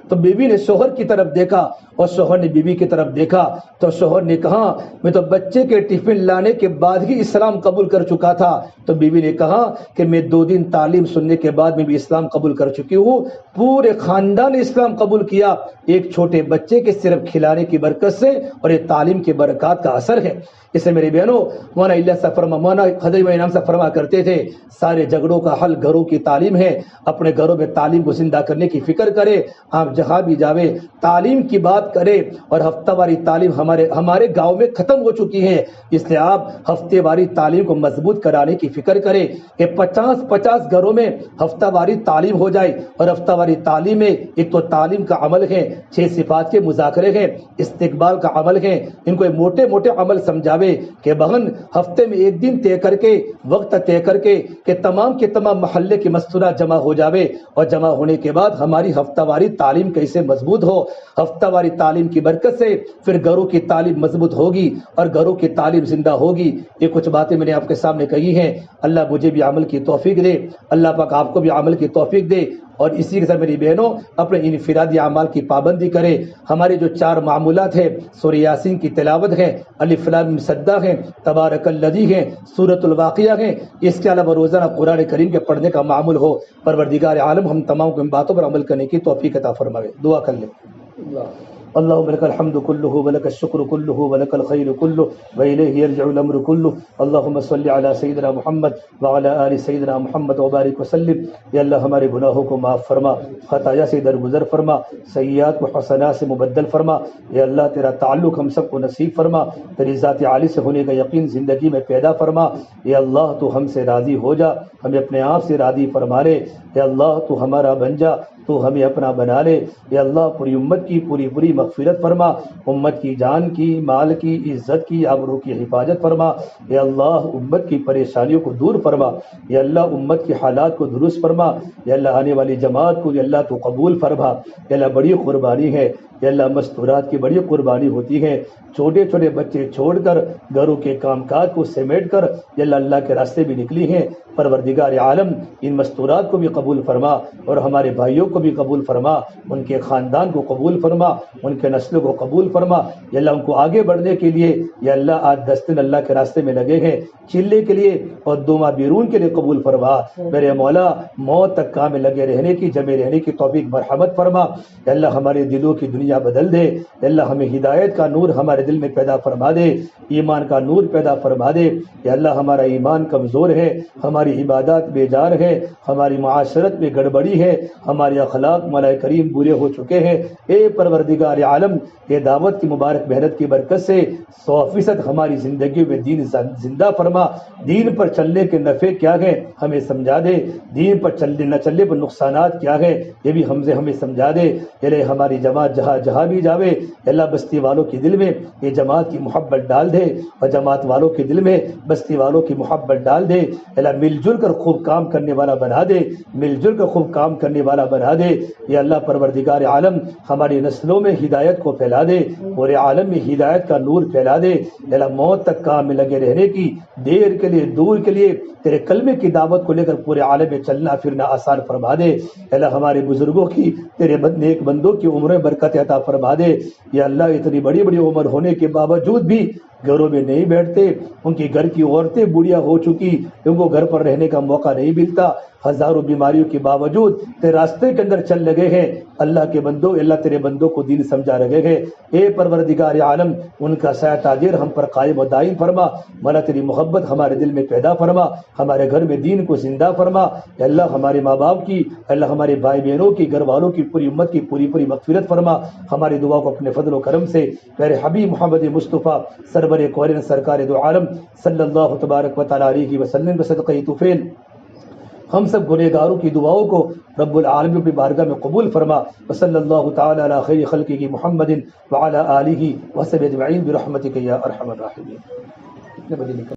تو بیوی نے شوہر کی طرف دیکھا اور شوہر نے بیوی کی طرف دیکھا, تو شوہر نے کہا میں تو بچے کے ٹفن لانے کے بعد ہی اسلام قبول کر چکا تھا. تو بیوی نے کہا کہ میں 2 دن تعلیم سننے کے بعد میں بھی اسلام قبول کر چکی ہوں. پورے خاندان نے اسلام قبول کیا, ایک چھوٹے بچے کے صرف کھلانے کی برکت سے, اور یہ تعلیم کی برکات کا اثر ہے. اس سے میرے بہنوں, مولانا الیاس صاحب مولانا حضرت امام صاحب فرما کرتے تھے سارے جھگڑوں کا حل گھروں کی تعلیم ہے. اپنے گھروں میں تعلیم کو زندہ کرنے کی فکر کرے, آپ جہاں بھی جاوے تعلیم کی بات کرے. اور ہفتہ واری تعلیم ہمارے گاؤں میں ختم ہو چکی ہے, اس لیے آپ ہفتے واری تعلیم کو مضبوط کرانے کی فکر کرے کہ 50 گھروں میں ہفتہ واری تعلیم ہو جائے. اور ہفتہ واری تعلیم میں ایک تو تعلیم کا عمل ہے, 6 صفات کے مذاکرے ہیں, استقبال کا عمل ہے. ان کو موٹے موٹے عمل سمجھاوے کہ بہن ہفتے میں ایک دن طے کر کے, وقت طے کر کے کہ تمام کے تمام محلے کی مستورات جمع ہو جاوے, اور جمع ہونے کے بعد ہماری ہفتہ واری تعلیم کیسے مضبوط ہو. ہفتہ واری تعلیم کی برکت سے پھر گھروں کی تعلیم مضبوط ہوگی اور گھروں کی تعلیم زندہ ہوگی. یہ کچھ باتیں میں نے آپ کے سامنے کہی ہیں. اللہ مجھے بھی عمل کی توفیق دے, اللہ پاک آپ کو بھی عمل کی توفیق دے. اور اسی کے ساتھ میری بہنوں اپنے انفرادی اعمال کی پابندی کرے. ہمارے جو 4 معمولات ہیں, سورہ یاسین کی تلاوت ہے, الف لام سجدہ ہے, تبارک الذی ہے, سورۃ الواقعہ ہے. اس کے علاوہ روزانہ قرآن کریم کے پڑھنے کا معمول ہو. پروردگار عالم ہم تمام کو ان باتوں پر عمل کرنے کی توفیق عطا فرمائے. دعا کر لیں. اللهم لك الحمد كله ولك الشكر كله ولك الخير كله وإليه يرجع الأمر كله. اللهم صل على سيدنا محمد وعلى آل سيدنا محمد وبارك وسلم. یا اللہ ہمارے گناہوں کو معاف فرما, خطایا سے درگزر فرما, سیئات کو حسنات سے مبدل فرما. یا اللہ تیرا تعلق ہم سب کو نصیب فرما, تیری ذات عالی سے ہونے کا یقین زندگی میں پیدا فرما. یا اللہ تو ہم سے راضی ہو جا, ہمیں اپنے آپ سے راضی فرما لے. یا اللہ تو ہمارا بن جا, تو ہمیں اپنا بنا لے. یا اللہ پوری امت کی پوری مغفرت فرما, امت کی جان کی, مال کی, عزت کی, آبرو کی حفاظت فرما. یا اللہ امت کی پریشانیوں کو دور فرما. یا اللہ امت کی حالات کو درست فرما. یا اللہ آنے والی جماعت کو یا اللہ تو قبول فرما. یا اللہ بڑی قربانی ہے, یا اللہ مستورات کی بڑی قربانی ہوتی ہے. چھوٹے چھوٹے بچے چھوڑ کر گھروں کے کام کاج کو سمیٹ کر یا اللہ کے راستے بھی نکلی ہیں. پروردگار عالم ان مستورات کو بھی قبول فرما, اور ہمارے بھائیوں کو بھی قبول فرما, ان کے خاندان کو قبول فرما, ان کے نسلوں کو قبول فرما. یا اللہ ان کو آگے بڑھنے کے لیے یا اللہ آج 10 دن اللہ کے راستے میں لگے ہیں, چلے کے لیے اور 2 ماہ بیرون کے لیے قبول فرما. میرے مولا موت تک کام میں لگے رہنے کی, جمے رہنے کی توفیق مرحمت فرما. یا اللہ ہمارے دلوں کی دنیا بدل دے. یا اللہ ہمیں ہدایت کا نور ہمارے دل میں پیدا فرما دے, ایمان کا نور پیدا فرما دے. یا اللہ ہمارا ایمان کمزور ہے, ہماری عبادات بے جار ہے, ہماری معاشرت میں گڑبڑی ہے, ہمارے اخلاق مولا کریم برے ہو چکے ہیں. اے پروردگار عالم یہ دعوت کی مبارک محنت کی برکت سے 100% ہماری زندگی میں دین زندہ فرما. دین پر چلنے کے نفع کیا ہے ہمیں سمجھا دے, دین پر چلنے نہ چلنے پر نقصانات کیا ہے یہ بھی ہمیں سمجھا دے. یعنی ہماری جماعت جہاں بھی جاوے اللہ بستی والوں کے دل میں یہ جماعت کی محبت ڈال دے, اور جماعت والوں کے دل میں بستی والوں کی محبت ڈال دے. اللہ مل جل کر خوب کام کرنے والا بنا دے, مل جل کر خوب کام کرنے والا بنا دے. یا اللہ پروردگار عالم ہماری نسلوں میں ہدایت کو پھیلا دے, پورے عالم میں ہدایت کا نور پھیلا دے. اللہ موت تک کام میں لگے رہنے کی, دیر کے لیے دور کے لیے تیرے کلمے کی دعوت کو لے کر پورے عالم میں چلنا پھرنا آسان فرما دے. اللہ ہمارے بزرگوں کی تیرے نیک بندوں کی عمریں برکت عطا فرما دے. یا اللہ اتنی بڑی بڑی عمر ہونے کے باوجود بھی گھروں میں نہیں بیٹھتے, ان کی گھر کی عورتیں بوڑھیا ہو چکی, ان کو گھر پر رہنے کا موقع نہیں ملتا, ہزاروں بیماریوں کے باوجود تیرے راستے کے اندر چل لگے ہیں. اللہ کے بندوں, اللہ تیرے بندوں کو دین سمجھا رہے ہیں. اے پروردگار عالم ان کا سایہ تاجر ہم پر قائم و دائم فرما. مولا تیری محبت ہمارے دل میں پیدا فرما, ہمارے گھر میں دین کو زندہ فرما. یا اللہ ہمارے ماں باپ کی, اللہ ہمارے بھائی بہنوں کی, گھر والوں کی, پوری امت کی پوری مغفرت فرما. ہماری دعا کو اپنے فضل و کرم سے پیارے حبیب محمد مصطفیٰ سرور کونین سرکار دو عالم صلی اللہ تبارک و تعالی علیہ وسلم بصدقہ طفیل ہم سب گنہگاروں کی دعاؤں کو رب العالمین کی بارگاہ میں قبول فرما. وصلی اللہ تعالی علی خیر خلقہ محمد وعلی آلہ وصحبہ اجمعین برحمتک یا ارحم الراحمین. کتنے بجے نکل